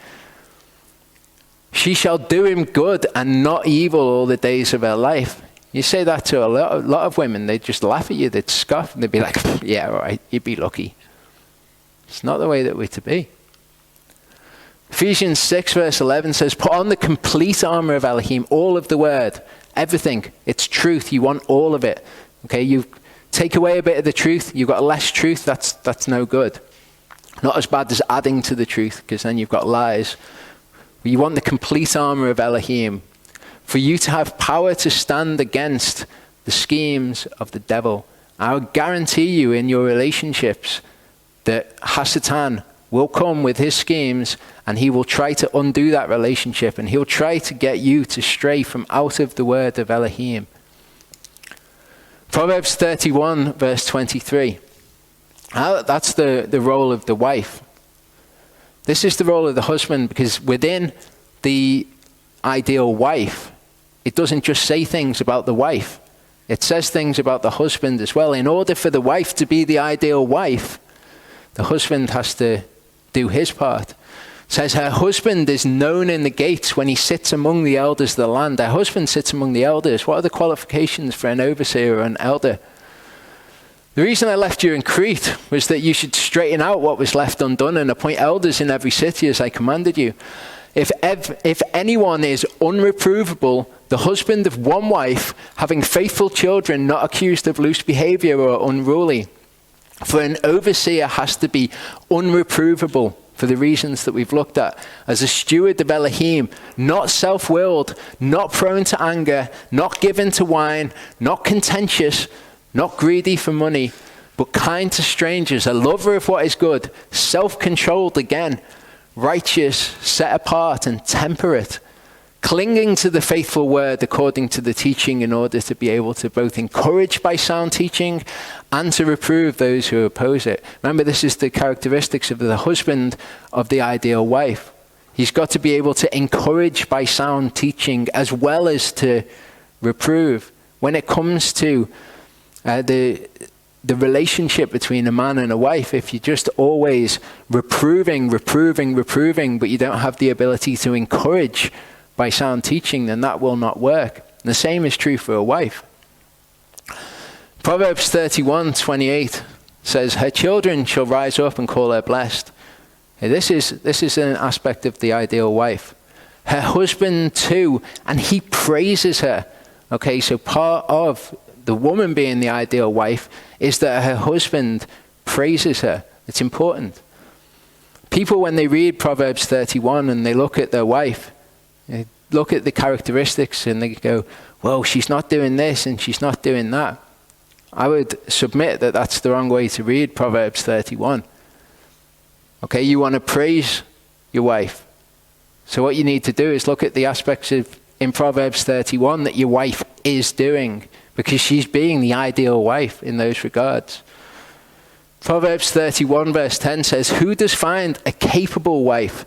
She shall do him good and not evil all the days of her life. You say that to a lot of women, they'd just laugh at you, they'd scoff, and they'd be like, yeah, all right, you'd be lucky. It's not the way that we're to be. Ephesians 6 verse 11 says, put on the complete armor of Elohim, all of the word, everything. It's truth. You want all of it. Okay, you take away a bit of the truth, you've got less truth, that's no good. Not as bad as adding to the truth, because then you've got lies. But you want the complete armor of Elohim, for you to have power to stand against the schemes of the devil. I'll guarantee you in your relationships that Hasatan will come with his schemes, and he will try to undo that relationship, and he'll try to get you to stray from out of the word of Elohim. Proverbs 31 verse 23. That's the role of the wife. This is the role of the husband, because within the ideal wife, it doesn't just say things about the wife. It says things about the husband as well. In order for the wife to be the ideal wife, the husband has to do his part. It says her husband is known in the gates when he sits among the elders of the land. Her husband sits among the elders. What are the qualifications for an overseer or an elder? The reason I left you in Crete was that you should straighten out what was left undone and appoint elders in every city as I commanded you. If anyone is unreprovable, the husband of one wife, having faithful children, not accused of loose behavior or unruly. For an overseer has to be unreprovable for the reasons that we've looked at. As a steward of Elohim, not self-willed, not prone to anger, not given to wine, not contentious, not greedy for money, but kind to strangers, a lover of what is good, self-controlled again, righteous, set apart, and temperate, clinging to the faithful word according to the teaching, in order to be able to both encourage by sound teaching and to reprove those who oppose it. Remember, this is the characteristics of the husband of the ideal wife. He's got to be able to encourage by sound teaching as well as to reprove. When it comes to the relationship between a man and a wife, if you're just always reproving, but you don't have the ability to encourage by sound teaching, then that will not work. And the same is true for a wife. Proverbs 31:28 says, her children shall rise up and call her blessed. This is an aspect of the ideal wife. Her husband too, and he praises her. Okay, so part of the woman being the ideal wife is that her husband praises her. It's important. People, when they read Proverbs 31 and they look at their wife, they look at the characteristics and they go, well, she's not doing this and she's not doing that. I would submit that that's the wrong way to read Proverbs 31. Okay, you want to praise your wife. So what you need to do is look at the aspects in Proverbs 31 that your wife is doing, because she's being the ideal wife in those regards. Proverbs 31 verse 10 says, who does find a capable wife?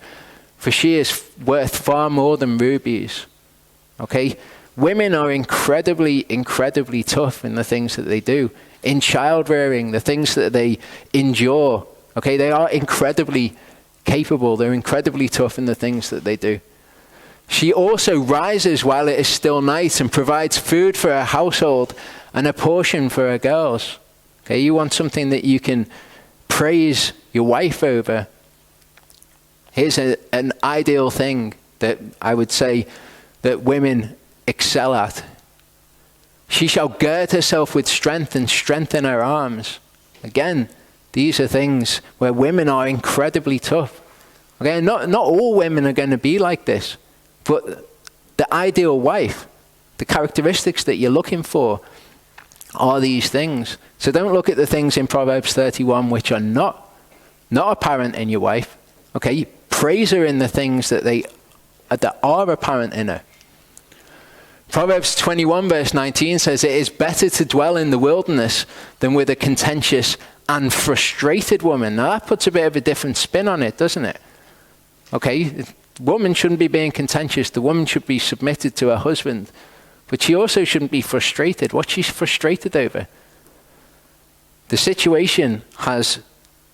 For she is worth far more than rubies. Okay? Women are incredibly tough in the things that they do. In child rearing, the things that they endure. Okay? They are incredibly capable. They're incredibly tough in the things that they do. She also rises while it is still night and provides food for her household and a portion for her girls. Okay, you want something that you can praise your wife over. Here's an ideal thing that I would say that women excel at. She shall gird herself with strength and strengthen her arms. Again, these are things where women are incredibly tough. Okay, not all women are going to be like this. But the ideal wife, the characteristics that you're looking for are these things. So don't look at the things in Proverbs 31 which are not apparent in your wife. Okay, praise her in the things that are apparent in her. Proverbs 21 verse 19 says, it is better to dwell in the wilderness than with a contentious and frustrated woman. Now that puts a bit of a different spin on it, doesn't it? Okay, The woman shouldn't be being contentious. The woman should be submitted to her husband. But she also shouldn't be frustrated. What's she frustrated over? The situation has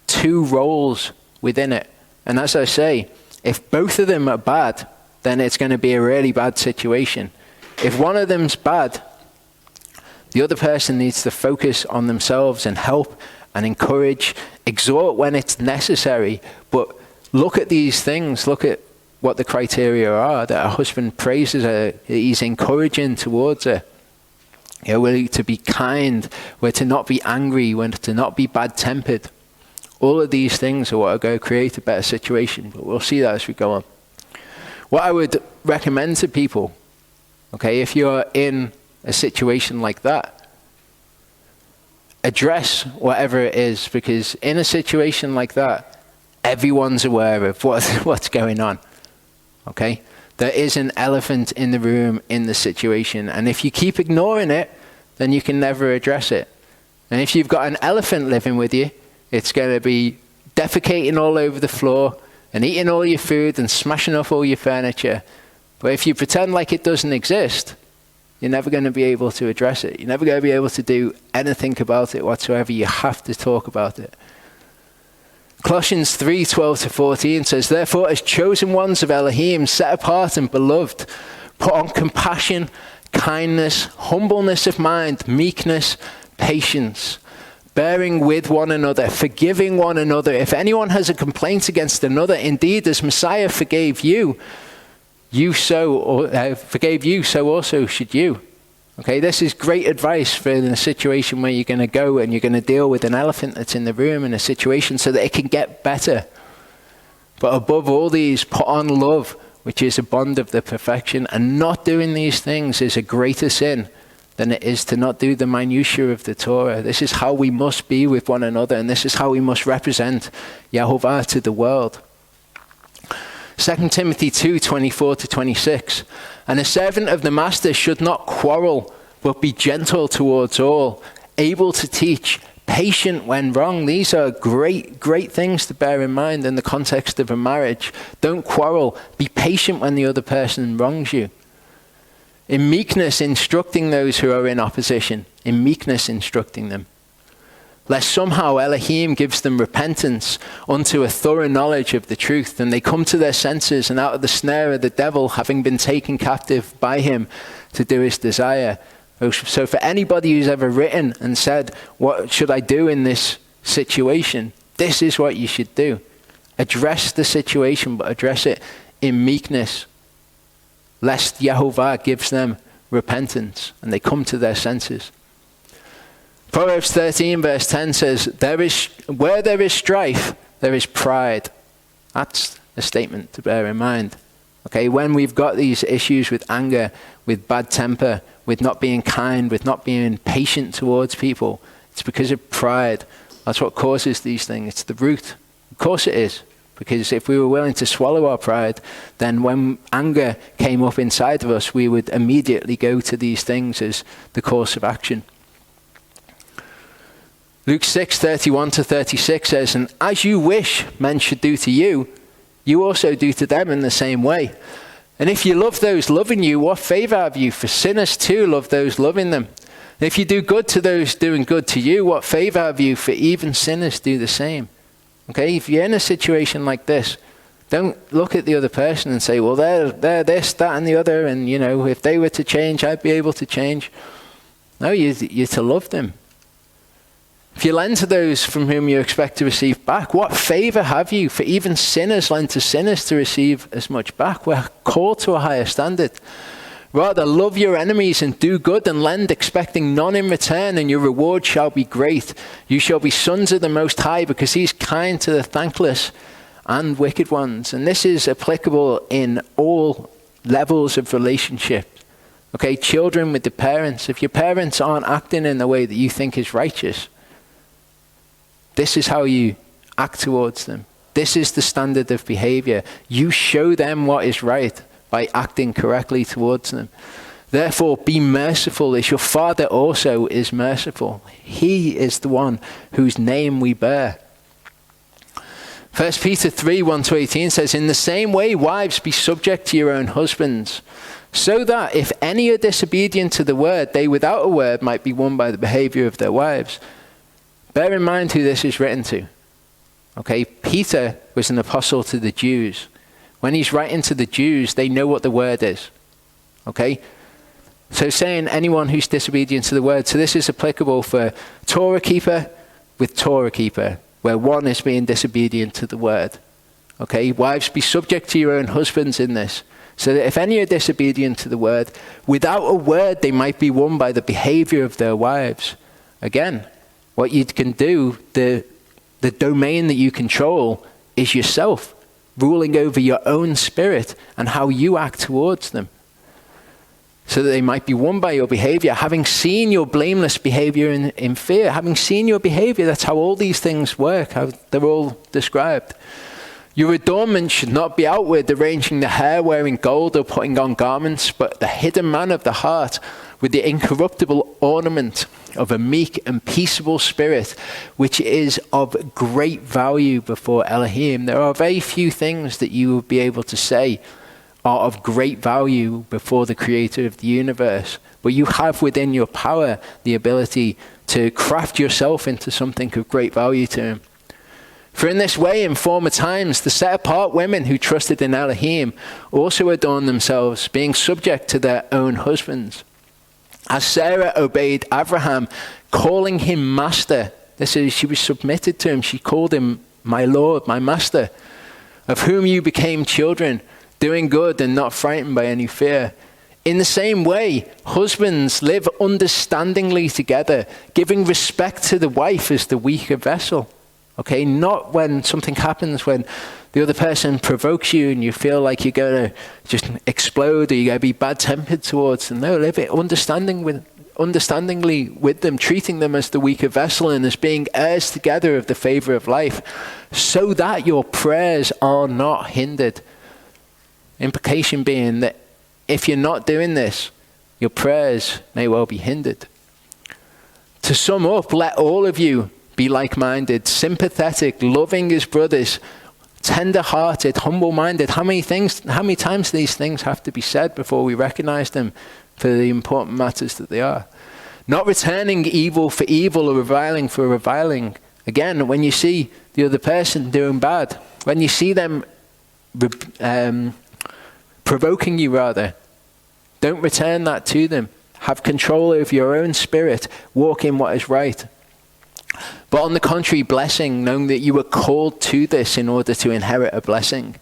two roles within it. And as I say, if both of them are bad, then it's going to be a really bad situation. If one of them's bad, the other person needs to focus on themselves and help and encourage, exhort when it's necessary. But look at these things. Look at what the criteria are, that a husband praises her, he's encouraging towards her. We're to be kind, we're to not be angry, we're to not be bad-tempered. All of these things are what are going to create a better situation, but we'll see that as we go on. What I would recommend to people, okay, if you're in a situation like that, address whatever it is, because in a situation like that, everyone's aware of what's going on. Okay? There is an elephant in the room in the situation. And if you keep ignoring it, then you can never address it. And if you've got an elephant living with you, it's going to be defecating all over the floor and eating all your food and smashing up all your furniture. But if you pretend like it doesn't exist, you're never going to be able to address it. You're never going to be able to do anything about it whatsoever. You have to talk about it. Colossians 3:12-14 says, "Therefore, as chosen ones of Elohim, set apart and beloved, put on compassion, kindness, humbleness of mind, meekness, patience, bearing with one another, forgiving one another. If anyone has a complaint against another, indeed, as Messiah forgave you, so also should you." Okay, this is great advice for in a situation where you're going to go and you're going to deal with an elephant that's in the room in a situation so that it can get better. But above all these, put on love, which is a bond of the perfection. And not doing these things is a greater sin than it is to not do the minutiae of the Torah. This is how we must be with one another, and this is how we must represent Yahuwah to the world. 2 Timothy 2:24-26. "And a servant of the master should not quarrel, but be gentle towards all, able to teach, patient when wrong." These are great things to bear in mind in the context of a marriage. Don't quarrel. Be patient when the other person wrongs you. In meekness, instructing those who are in opposition. In meekness, instructing them. Lest somehow Elohim gives them repentance unto a thorough knowledge of the truth, and they come to their senses and out of the snare of the devil, having been taken captive by him to do his desire. So for anybody who's ever written and said, what should I do in this situation? This is what you should do. Address the situation, but address it in meekness, lest Yahuwah gives them repentance and they come to their senses. Proverbs 13:10 says, "Where there is strife, there is pride." That's a statement to bear in mind. Okay, when we've got these issues with anger, with bad temper, with not being kind, with not being patient towards people, it's because of pride. That's what causes these things. It's the root. Of course it is. Because if we were willing to swallow our pride, then when anger came up inside of us, we would immediately go to these things as the course of action. Luke 6:31-36 says, "And as you wish men should do to you, you also do to them in the same way. And if you love those loving you, what favor have you? For sinners too love those loving them. And if you do good to those doing good to you, what favor have you? For even sinners do the same." Okay, if you're in a situation like this, don't look at the other person and say, well, they're this, that, and the other, and if they were to change, I'd be able to change. No, you're to love them. If you lend to those from whom you expect to receive back, what favor have you? For even sinners lend to sinners to receive as much back. We're called to a higher standard. Rather, love your enemies and do good and lend, expecting none in return, and your reward shall be great. You shall be sons of the Most High, because he's kind to the thankless and wicked ones. And this is applicable in all levels of relationship. Okay, children with the parents. If your parents aren't acting in the way that you think is righteous, this is how you act towards them. This is the standard of behavior. You show them what is right by acting correctly towards them. Therefore, be merciful as your Father also is merciful. He is the one whose name we bear. 1 Peter 3, 1-18 says, in the same way, wives, be subject to your own husbands, so that if any are disobedient to the word, they without a word might be won by the behavior of their wives. Bear in mind who this is written to. Okay, Peter was an apostle to the Jews. When he's writing to the Jews, they know what the word is. Okay? So saying anyone who's disobedient to the word, so this is applicable for Torah keeper with Torah keeper, where one is being disobedient to the word. Okay, wives, be subject to your own husbands in this, so that if any are disobedient to the word, without a word they might be won by the behavior of their wives. Again, what you can do, the domain that you control is yourself, ruling over your own spirit and how you act towards them, so that they might be won by your behavior, having seen your blameless behavior in fear, having seen your behavior. That's how all these things work, how they're all described. Your adornment should not be outward, arranging the hair, wearing gold, or putting on garments, but the hidden man of the heart, with the incorruptible ornament of a meek and peaceable spirit, which is of great value before Elohim. There are very few things that you will be able to say are of great value before the creator of the universe, but you have within your power the ability to craft yourself into something of great value to him. For in this way, in former times, the set-apart women who trusted in Elohim also adorned themselves, being subject to their own husbands. As Sarah obeyed Abraham, calling him master, this is, she was submitted to him, she called him my Lord, my master, of whom you became children, doing good and not frightened by any fear. In the same way, husbands, live understandingly together, giving respect to the wife as the weaker vessel. Okay, not when something happens, when the other person provokes you and you feel like you're going to just explode or you're going to be bad-tempered towards them. No, live it understandingly with them, treating them as the weaker vessel and as being heirs together of the favor of life, so that your prayers are not hindered. Implication being that if you're not doing this, your prayers may well be hindered. To sum up, let all of you be like-minded, sympathetic, loving as brothers, tender-hearted, humble-minded. How many times do these things have to be said before we recognize them for the important matters that they are? Not returning evil for evil or reviling for reviling. Again, when you see the other person doing bad, when you see them provoking you rather, don't return that to them. Have control over your own spirit. Walk in what is right. But on the contrary, blessing, knowing that you were called to this in order to inherit a blessing.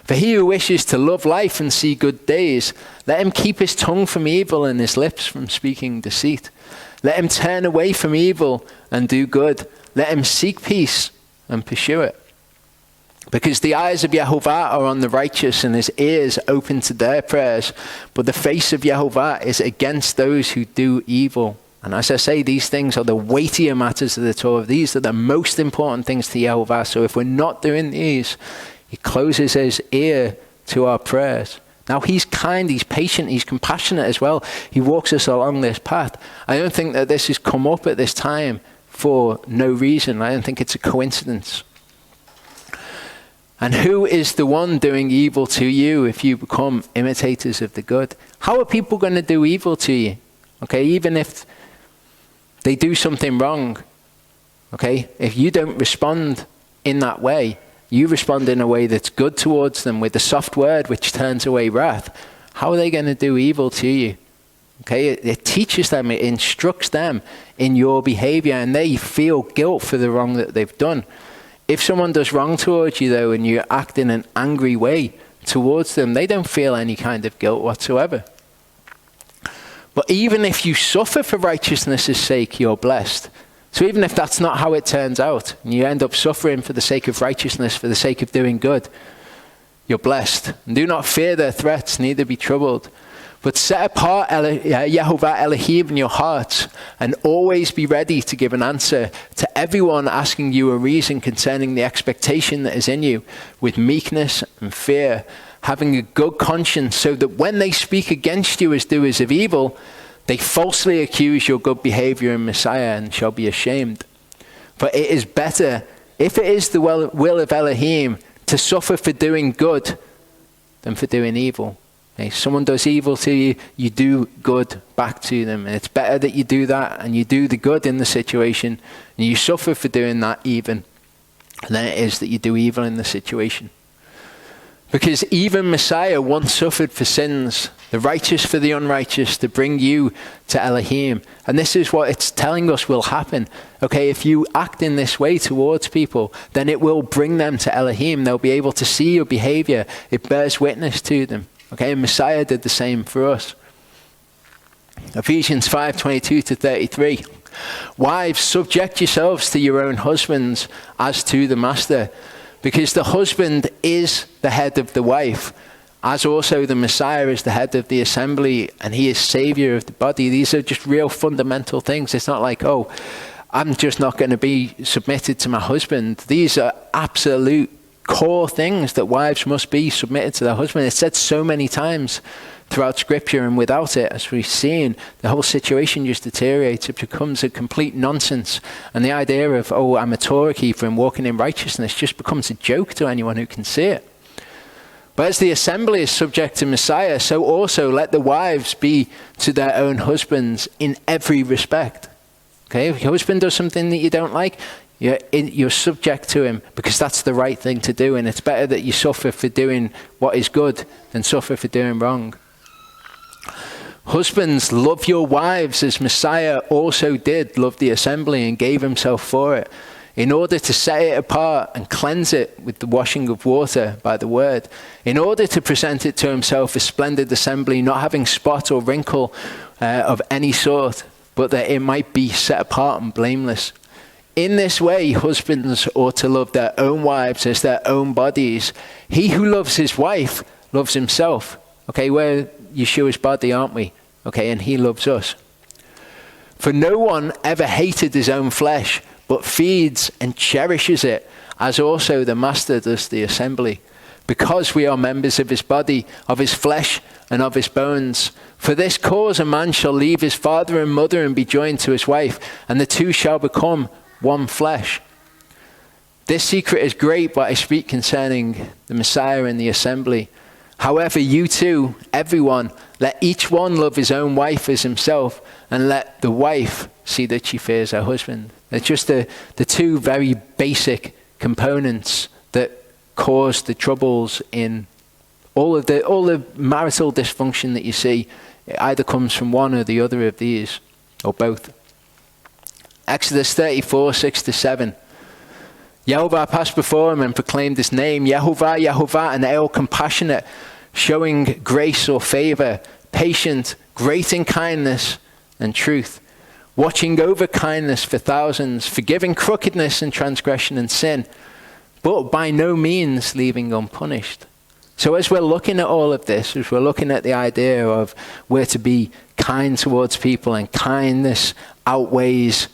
For he who wishes to love life and see good days, let him keep his tongue from evil and his lips from speaking deceit. Let him turn away from evil and do good. Let him seek peace and pursue it. Because the eyes of Yahuwah are on the righteous and his ears open to their prayers. But the face of Yahuwah is against those who do evil. And as I say, these things are the weightier matters of the Torah. These are the most important things to Yahuwah. So if we're not doing these, he closes his ear to our prayers. Now he's kind, he's patient, he's compassionate as well. He walks us along this path. I don't think that this has come up at this time for no reason. I don't think it's a coincidence. And who is the one doing evil to you if you become imitators of the good? How are people going to do evil to you? Okay, even if they do something wrong, okay, if you don't respond in that way, you respond in a way that's good towards them with a soft word which turns away wrath, how are they going to do evil to you? Okay, it teaches them, it instructs them in your behavior, and they feel guilt for the wrong that they've done. If someone does wrong towards you, though, and you act in an angry way towards them, they don't feel any kind of guilt whatsoever. But even if you suffer for righteousness' sake, you're blessed. So even if that's not how it turns out, and you end up suffering for the sake of righteousness, for the sake of doing good, you're blessed. And do not fear their threats, neither be troubled. But set apart Yahuwah Elohim in your hearts, and always be ready to give an answer to everyone asking you a reason concerning the expectation that is in you, with meekness and fear, having a good conscience, so that when they speak against you as doers of evil, they falsely accuse your good behavior in Messiah and shall be ashamed. For it is better If it is the will of Elohim to suffer for doing good than for doing evil. Okay? Someone does evil to you, you do good back to them. And it's better that you do that and you do the good in the situation and you suffer for doing that even than it is that you do evil in the situation. Because even Messiah once suffered for sins, the righteous for the unrighteous, to bring you to Elohim. And this is what it's telling us will happen. Okay, if you act in this way towards people, then it will bring them to Elohim. They'll be able to see your behavior. It bears witness to them. Okay, and Messiah did the same for us. Ephesians 5:22-33. Wives, subject yourselves to your own husbands as to the master. Because the husband is the head of the wife, as also the Messiah is the head of the assembly, and he is savior of the body. These are just real fundamental things. It's not like, oh, I'm just not going to be submitted to my husband. These are absolute core things that wives must be submitted to their husband. It's said so many times throughout Scripture, and without it, as we've seen, the whole situation just deteriorates. It becomes a complete nonsense. And the idea of, oh, I'm a Torah keeper and walking in righteousness just becomes a joke to anyone who can see it. But as the assembly is subject to Messiah, so also let the wives be to their own husbands in every respect. Okay, if your husband does something that you don't like, you're subject to him because that's the right thing to do. And it's better that you suffer for doing what is good than suffer for doing wrong. Husbands, love your wives as Messiah also did love the assembly and gave himself for it, in order to set it apart and cleanse it with the washing of water by the word, in order to present it to himself a splendid assembly, not having spot or wrinkle of any sort, but that it might be set apart and blameless. In this way, husbands ought to love their own wives as their own bodies. He who loves his wife loves himself. Okay, we're Yeshua's body, aren't we? Okay, and he loves us. For no one ever hated his own flesh, but feeds and cherishes it, as also the master does the assembly, because we are members of his body, of his flesh, and of his bones. For this cause a man shall leave his father and mother and be joined to his wife, and the two shall become one flesh. This secret is great, but I speak concerning the Messiah and the assembly. However, you too, everyone, let each one love his own wife as himself, and let the wife see that she fears her husband. It's just the two very basic components that cause the troubles in all the marital dysfunction that you see. It either comes from one or the other of these, or both. Exodus 34:6-7. Yahuwah passed before him and proclaimed his name, Yahuwah, Yahuwah, and El compassionate, showing grace or favor, patient, great in kindness and truth, watching over kindness for thousands, forgiving crookedness and transgression and sin, but by no means leaving unpunished. So as we're looking at all of this, as we're looking at the idea of we're to be kind towards people, and kindness outweighs,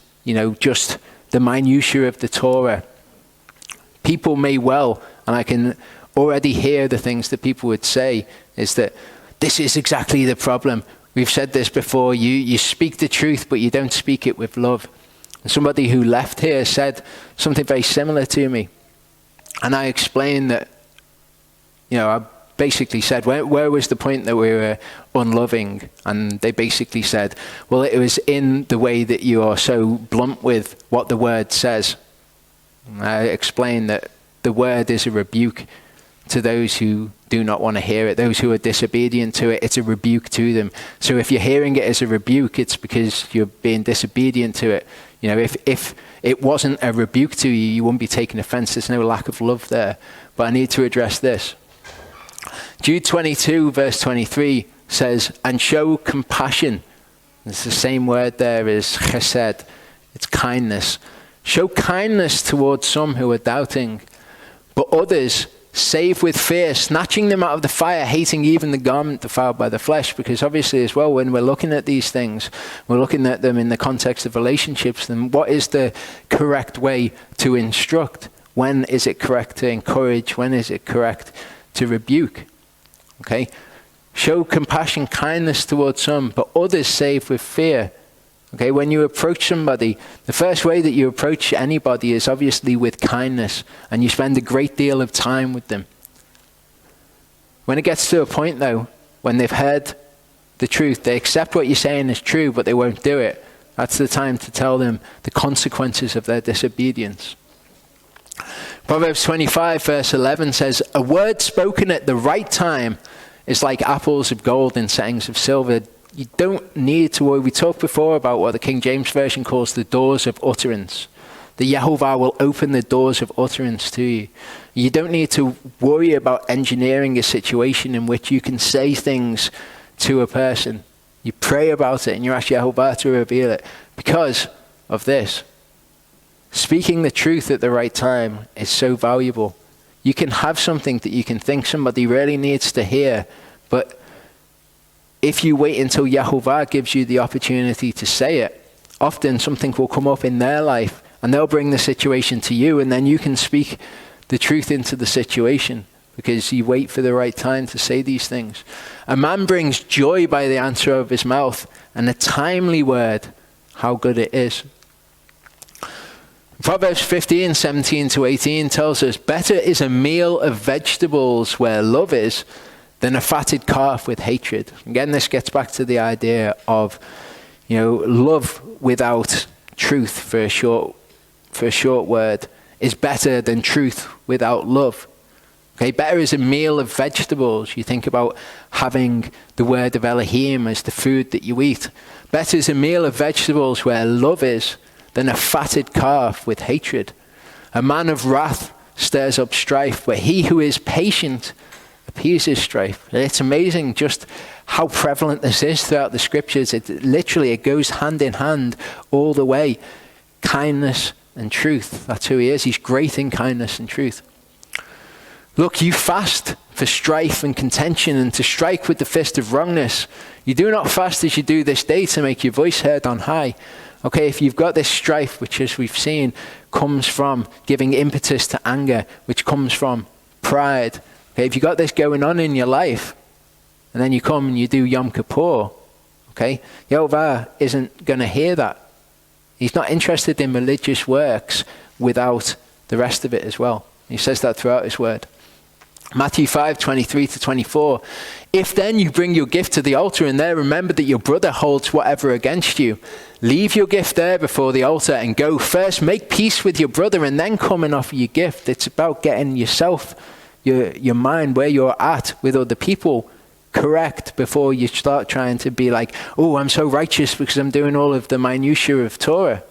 just the minutiae of the Torah, people may well, and I can already hear the things that people would say, is that this is exactly the problem. We've said this before, you speak the truth, but you don't speak it with love. And somebody who left here said something very similar to me. And I explained that, I basically said, where was the point that we were unloving? And they basically said, well, it was in the way that you are so blunt with what the word says. And I explained that the word is a rebuke to those who do not want to hear it, those who are disobedient to it. It's a rebuke to them. So if you're hearing it as a rebuke, it's because you're being disobedient to it. If it wasn't a rebuke to you, you wouldn't be taking offense. There's no lack of love there. But I need to address this. Jude 22 verse 23 says, and show compassion. It's the same word there as chesed. It's kindness. Show kindness towards some who are doubting, but others save with fear, snatching them out of the fire, hating even the garment defiled by the flesh. Because obviously as well, when we're looking at these things, we're looking at them in the context of relationships. Then what is the correct way to instruct? When is it correct to encourage? When is it correct to rebuke? Okay? Show compassion, kindness towards some, but others save with fear. Okay, when you approach somebody, the first way that you approach anybody is obviously with kindness, and you spend a great deal of time with them. When it gets to a point, though, when they've heard the truth, they accept what you're saying is true, but they won't do it. That's the time to tell them the consequences of their disobedience. Proverbs 25, verse 11 says, "A word spoken at the right time is like apples of gold in settings of silver." You don't need to worry. We talked before about what the King James Version calls the doors of utterance. The Yahuwah will open the doors of utterance to you. You don't need to worry about engineering a situation in which you can say things to a person. You pray about it and you ask Yahuwah to reveal it because of this. Speaking the truth at the right time is so valuable. You can have something that you can think somebody really needs to hear, but if you wait until Yahuwah gives you the opportunity to say it, often something will come up in their life and they'll bring the situation to you, and then you can speak the truth into the situation because you wait for the right time to say these things. A man brings joy by the answer of his mouth, and a timely word, how good it is. Proverbs 15, 17 to 18 tells us, "Better is a meal of vegetables where love is than a fatted calf with hatred." Again, this gets back to the idea of, love without truth for a short word is better than truth without love. Okay, better is a meal of vegetables. You think about having the word of Elohim as the food that you eat. Better is a meal of vegetables where love is than a fatted calf with hatred. A man of wrath stirs up strife, but he who is patient appeases strife. It's amazing just how prevalent this is throughout the scriptures. It goes hand in hand all the way. Kindness and truth. That's who he is. He's great in kindness and truth. Look, you fast for strife and contention and to strike with the fist of wrongness. You do not fast as you do this day to make your voice heard on high. Okay, if you've got this strife, which as we've seen, comes from giving impetus to anger, which comes from pride. Okay, if you've got this going on in your life, and then you come and you do Yom Kippur, okay, Yahuwah isn't going to hear that. He's not interested in religious works without the rest of it as well. He says that throughout his word. Matthew 5, 23 to 24. "If then you bring your gift to the altar and there remember that your brother holds whatever against you, leave your gift there before the altar and go first make peace with your brother and then come and offer your gift." It's about getting yourself, your mind, where you're at with other people correct before you start trying to be like, "Oh, I'm so righteous because I'm doing all of the minutiae of Torah."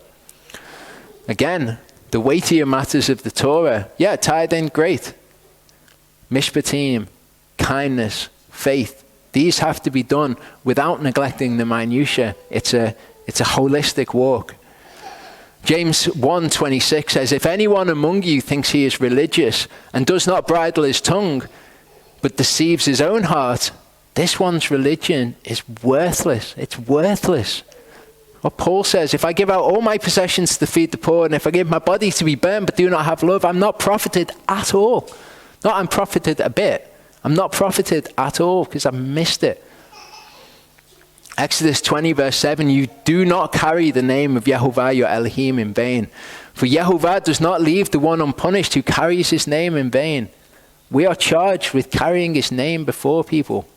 Again, the weightier matters of the Torah, tithing, great. Mishpatim, kindness, faith, these have to be done without neglecting the minutiae. It's a holistic walk. James 1:26 says, "If anyone among you thinks he is religious and does not bridle his tongue, but deceives his own heart, this one's religion is worthless." It's worthless. What Paul says, if I give out all my possessions to feed the poor, and if I give my body to be burned but do not have love, I'm not profited at all. Not I'm profited a bit. I'm not profited at all because I've missed it. Exodus 20 verse 7, "You do not carry the name of Yahuwah your Elohim in vain. For Yahuwah does not leave the one unpunished who carries his name in vain." We are charged with carrying his name before people.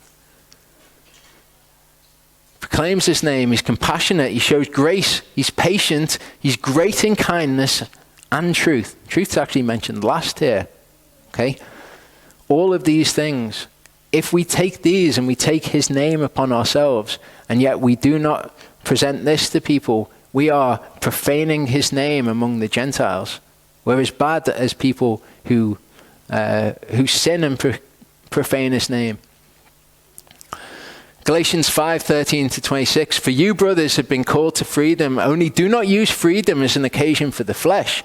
Proclaims his name, he's compassionate, he shows grace, he's patient, he's great in kindness and truth. Truth's actually mentioned last here. Okay? All of these things, if we take these and we take his name upon ourselves, and yet we do not present this to people, we are profaning his name among the Gentiles. We're as bad as people who sin and profane his name. Galatians 5:13 to 26, "For you, brothers, have been called to freedom, only do not use freedom as an occasion for the flesh,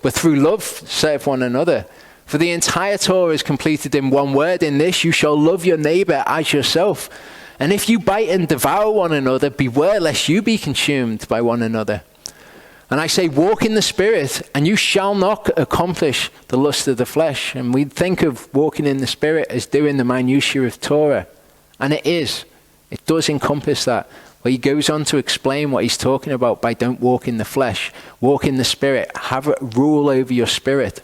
but through love serve one another. For the entire Torah is completed in one word, in this, you shall love your neighbor as yourself. And if you bite and devour one another, beware lest you be consumed by one another. And I say, walk in the Spirit, and you shall not accomplish the lust of the flesh." And we think of walking in the Spirit as doing the minutiae of Torah. And it is. It does encompass that. Well, he goes on to explain what he's talking about by don't walk in the flesh, walk in the spirit, have a rule over your spirit.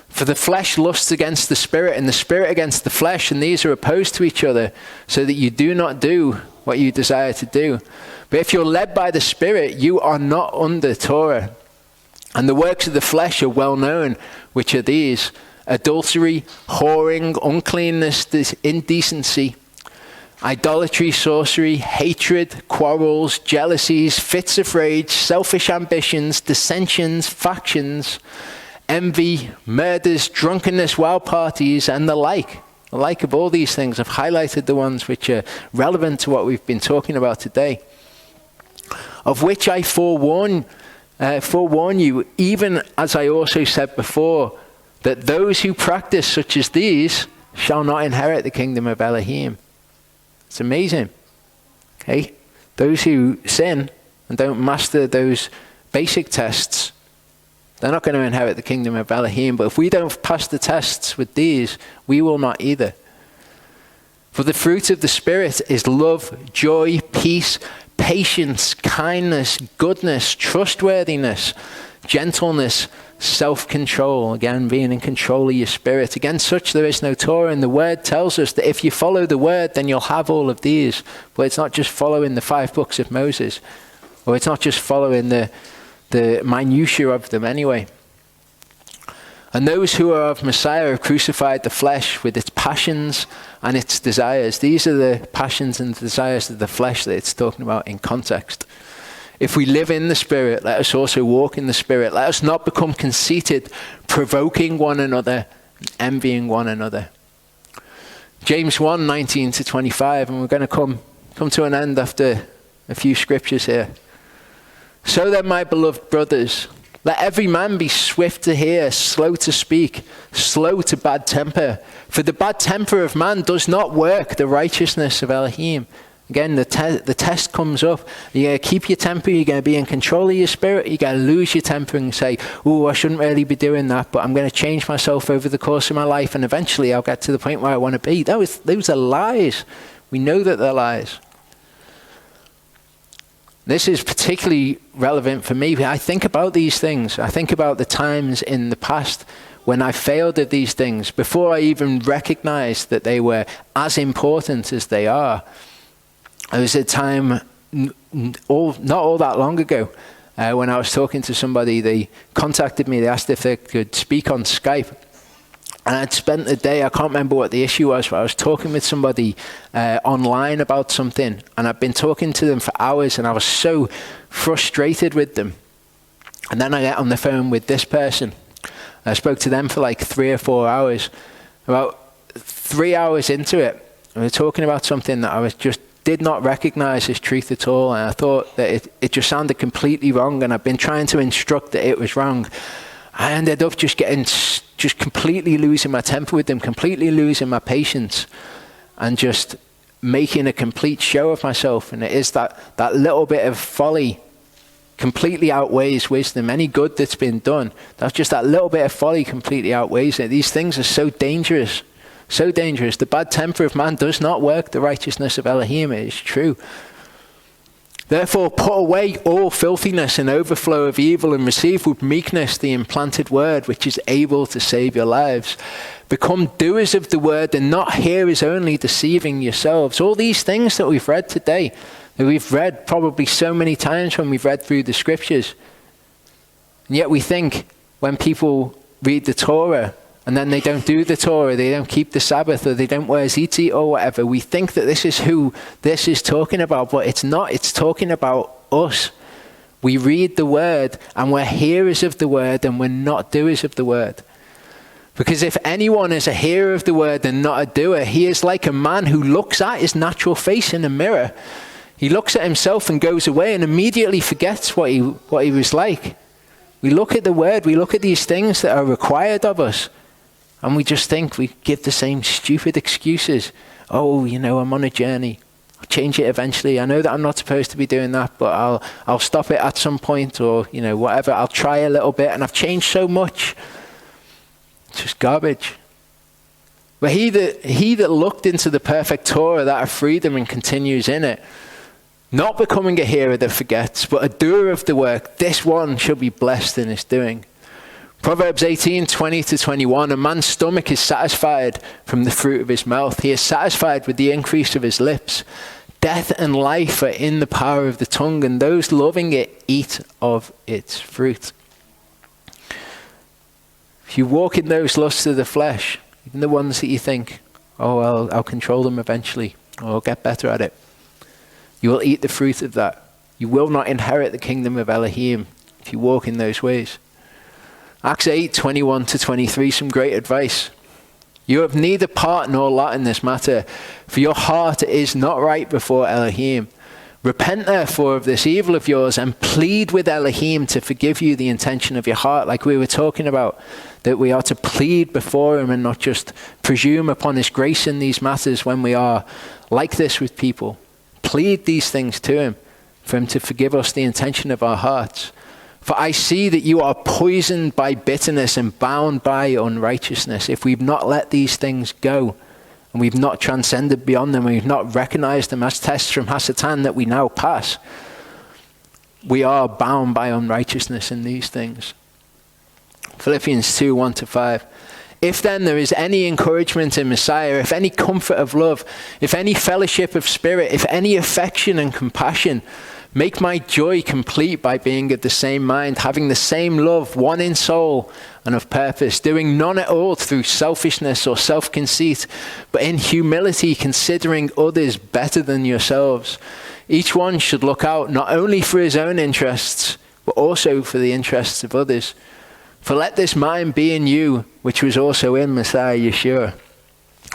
For the flesh lusts against the spirit and the spirit against the flesh, and these are opposed to each other, so that you do not do what you desire to do. But if you're led by the spirit, you are not under Torah. And the works of the flesh are well known, which are these: adultery, whoring, uncleanness, indecency, idolatry, sorcery, hatred, quarrels, jealousies, fits of rage, selfish ambitions, dissensions, factions, envy, murders, drunkenness, wild parties, and the like. The like of all these things. I've highlighted the ones which are relevant to what we've been talking about today. Of which I forewarn you, even as I also said before, that those who practice such as these shall not inherit the kingdom of Elohim. It's amazing. Okay? Those who sin and don't master those basic tests, they're not going to inherit the kingdom of Elohim. But if we don't pass the tests with these, we will not either. For the fruit of the Spirit is love, joy, peace, patience, kindness, goodness, trustworthiness, gentleness, self-control. Again, being in control of your spirit. Against such there is no Torah. And the word tells us that if you follow the word, then you'll have all of these. But it's not just following the 5 books of Moses. Or it's not just following the minutiae of them anyway. And those who are of Messiah have crucified the flesh with its passions and its desires. These are the passions and desires of the flesh that it's talking about in context. If we live in the Spirit, let us also walk in the Spirit. Let us not become conceited, provoking one another, envying one another. James 1, 19 to 25, and we're going to come to an end after a few scriptures here. So then, my beloved brothers, let every man be swift to hear, slow to speak, slow to bad temper. For the bad temper of man does not work the righteousness of Elohim. Again, the test comes up. You're going to keep your temper. You're going to be in control of your spirit. You're going to lose your temper and say, oh, I shouldn't really be doing that, but I'm going to change myself over the course of my life, and eventually I'll get to the point where I want to be. Those are lies. We know that they're lies. This is particularly relevant for me. I think about these things. I think about the times in the past when I failed at these things, before I even recognized that they were as important as they are. There was a time not all that long ago when I was talking to somebody. They contacted me. They asked if they could speak on Skype. And I'd spent the day, I can't remember what the issue was, but I was talking with somebody online about something. And I'd been talking to them for hours, and I was so frustrated with them. And then I got on the phone with this person. I spoke to them for like 3 or 4 hours. About 3 hours into it, we were talking about something that I did not recognize as truth at all. And I thought that it just sounded completely wrong. And I've been trying to instruct that it was wrong. I ended up just completely losing my temper with them, completely losing my patience, and just making a complete show of myself. And it is that little bit of folly completely outweighs wisdom. Any good that's been done, that's just that little bit of folly completely outweighs it. These things are so dangerous. So dangerous. The bad temper of man does not work the righteousness of Elohim. It is true. Therefore, put away all filthiness and overflow of evil, and receive with meekness the implanted word, which is able to save your lives. Become doers of the word and not hearers only, deceiving yourselves. All these things that we've read today, that we've read probably so many times when we've read through the scriptures. And yet we think when people read the Torah, and then they don't do the Torah, they don't keep the Sabbath, or they don't wear tzitzit or whatever, we think that this is who this is talking about, but it's not. It's talking about us. We read the word, and we're hearers of the word, and we're not doers of the word. Because if anyone is a hearer of the word and not a doer, he is like a man who looks at his natural face in a mirror. He looks at himself and goes away and immediately forgets what he was like. We look at the word, we look at these things that are required of us, and we just think, we give the same stupid excuses. Oh, I'm on a journey. I'll change it eventually. I know that I'm not supposed to be doing that, but I'll stop it at some point, or, whatever. I'll try a little bit, and I've changed so much. It's just garbage. But he that looked into the perfect Torah, that of freedom, and continues in it, Not becoming a hearer that forgets, but a doer of the work. This one shall be blessed in his doing. Proverbs 18:20-21, a man's stomach is satisfied from the fruit of his mouth. He is satisfied with the increase of his lips. Death and life are in the power of the tongue, and those loving it eat of its fruit. If you walk in those lusts of the flesh, even the ones that you think, oh, I'll control them eventually, or I'll get better at it, you will eat the fruit of that. You will not inherit the kingdom of Elohim if you walk in those ways. Acts 8:21-23, some great advice. You have neither part nor lot in this matter, for your heart is not right before Elohim. Repent therefore of this evil of yours and plead with Elohim to forgive you the intention of your heart, like we were talking about, that we are to plead before him and not just presume upon his grace in these matters when we are like this with people. Plead these things to him, for him to forgive us the intention of our hearts. For I see that you are poisoned by bitterness and bound by unrighteousness. If we've not let these things go, and we've not transcended beyond them, and we've not recognized them as tests from Hasatan that we now pass, we are bound by unrighteousness in these things. Philippians 2:1-5. If then there is any encouragement in Messiah, if any comfort of love, if any fellowship of spirit, if any affection and compassion, make my joy complete by being of the same mind, having the same love, one in soul and of purpose, doing none at all through selfishness or self-conceit, but in humility considering others better than yourselves. Each one should look out not only for his own interests, but also for the interests of others. For let this mind be in you, which was also in Messiah Yeshua.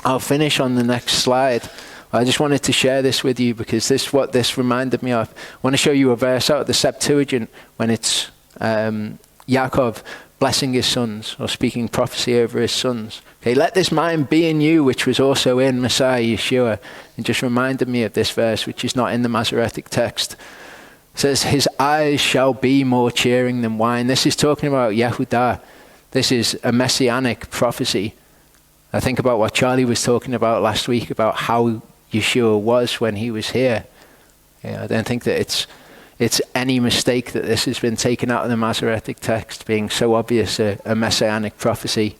I'll finish on the next slide. I just wanted to share this with you because this is what this reminded me of. I want to show you a verse out of the Septuagint when it's Yaakov blessing his sons or speaking prophecy over his sons. Okay, let this mind be in you, which was also in Messiah Yeshua. It just reminded me of this verse, which is not in the Masoretic text. It says, his eyes shall be more cheering than wine. This is talking about Yehudah. This is a messianic prophecy. I think about what Charlie was talking about last week about how Yeshua was when he was here. Yeah, I don't think that it's any mistake that this has been taken out of the Masoretic text, being so obvious a messianic prophecy.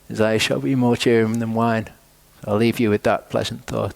His eyes shall be more cheering than wine. I'll leave you with that pleasant thought.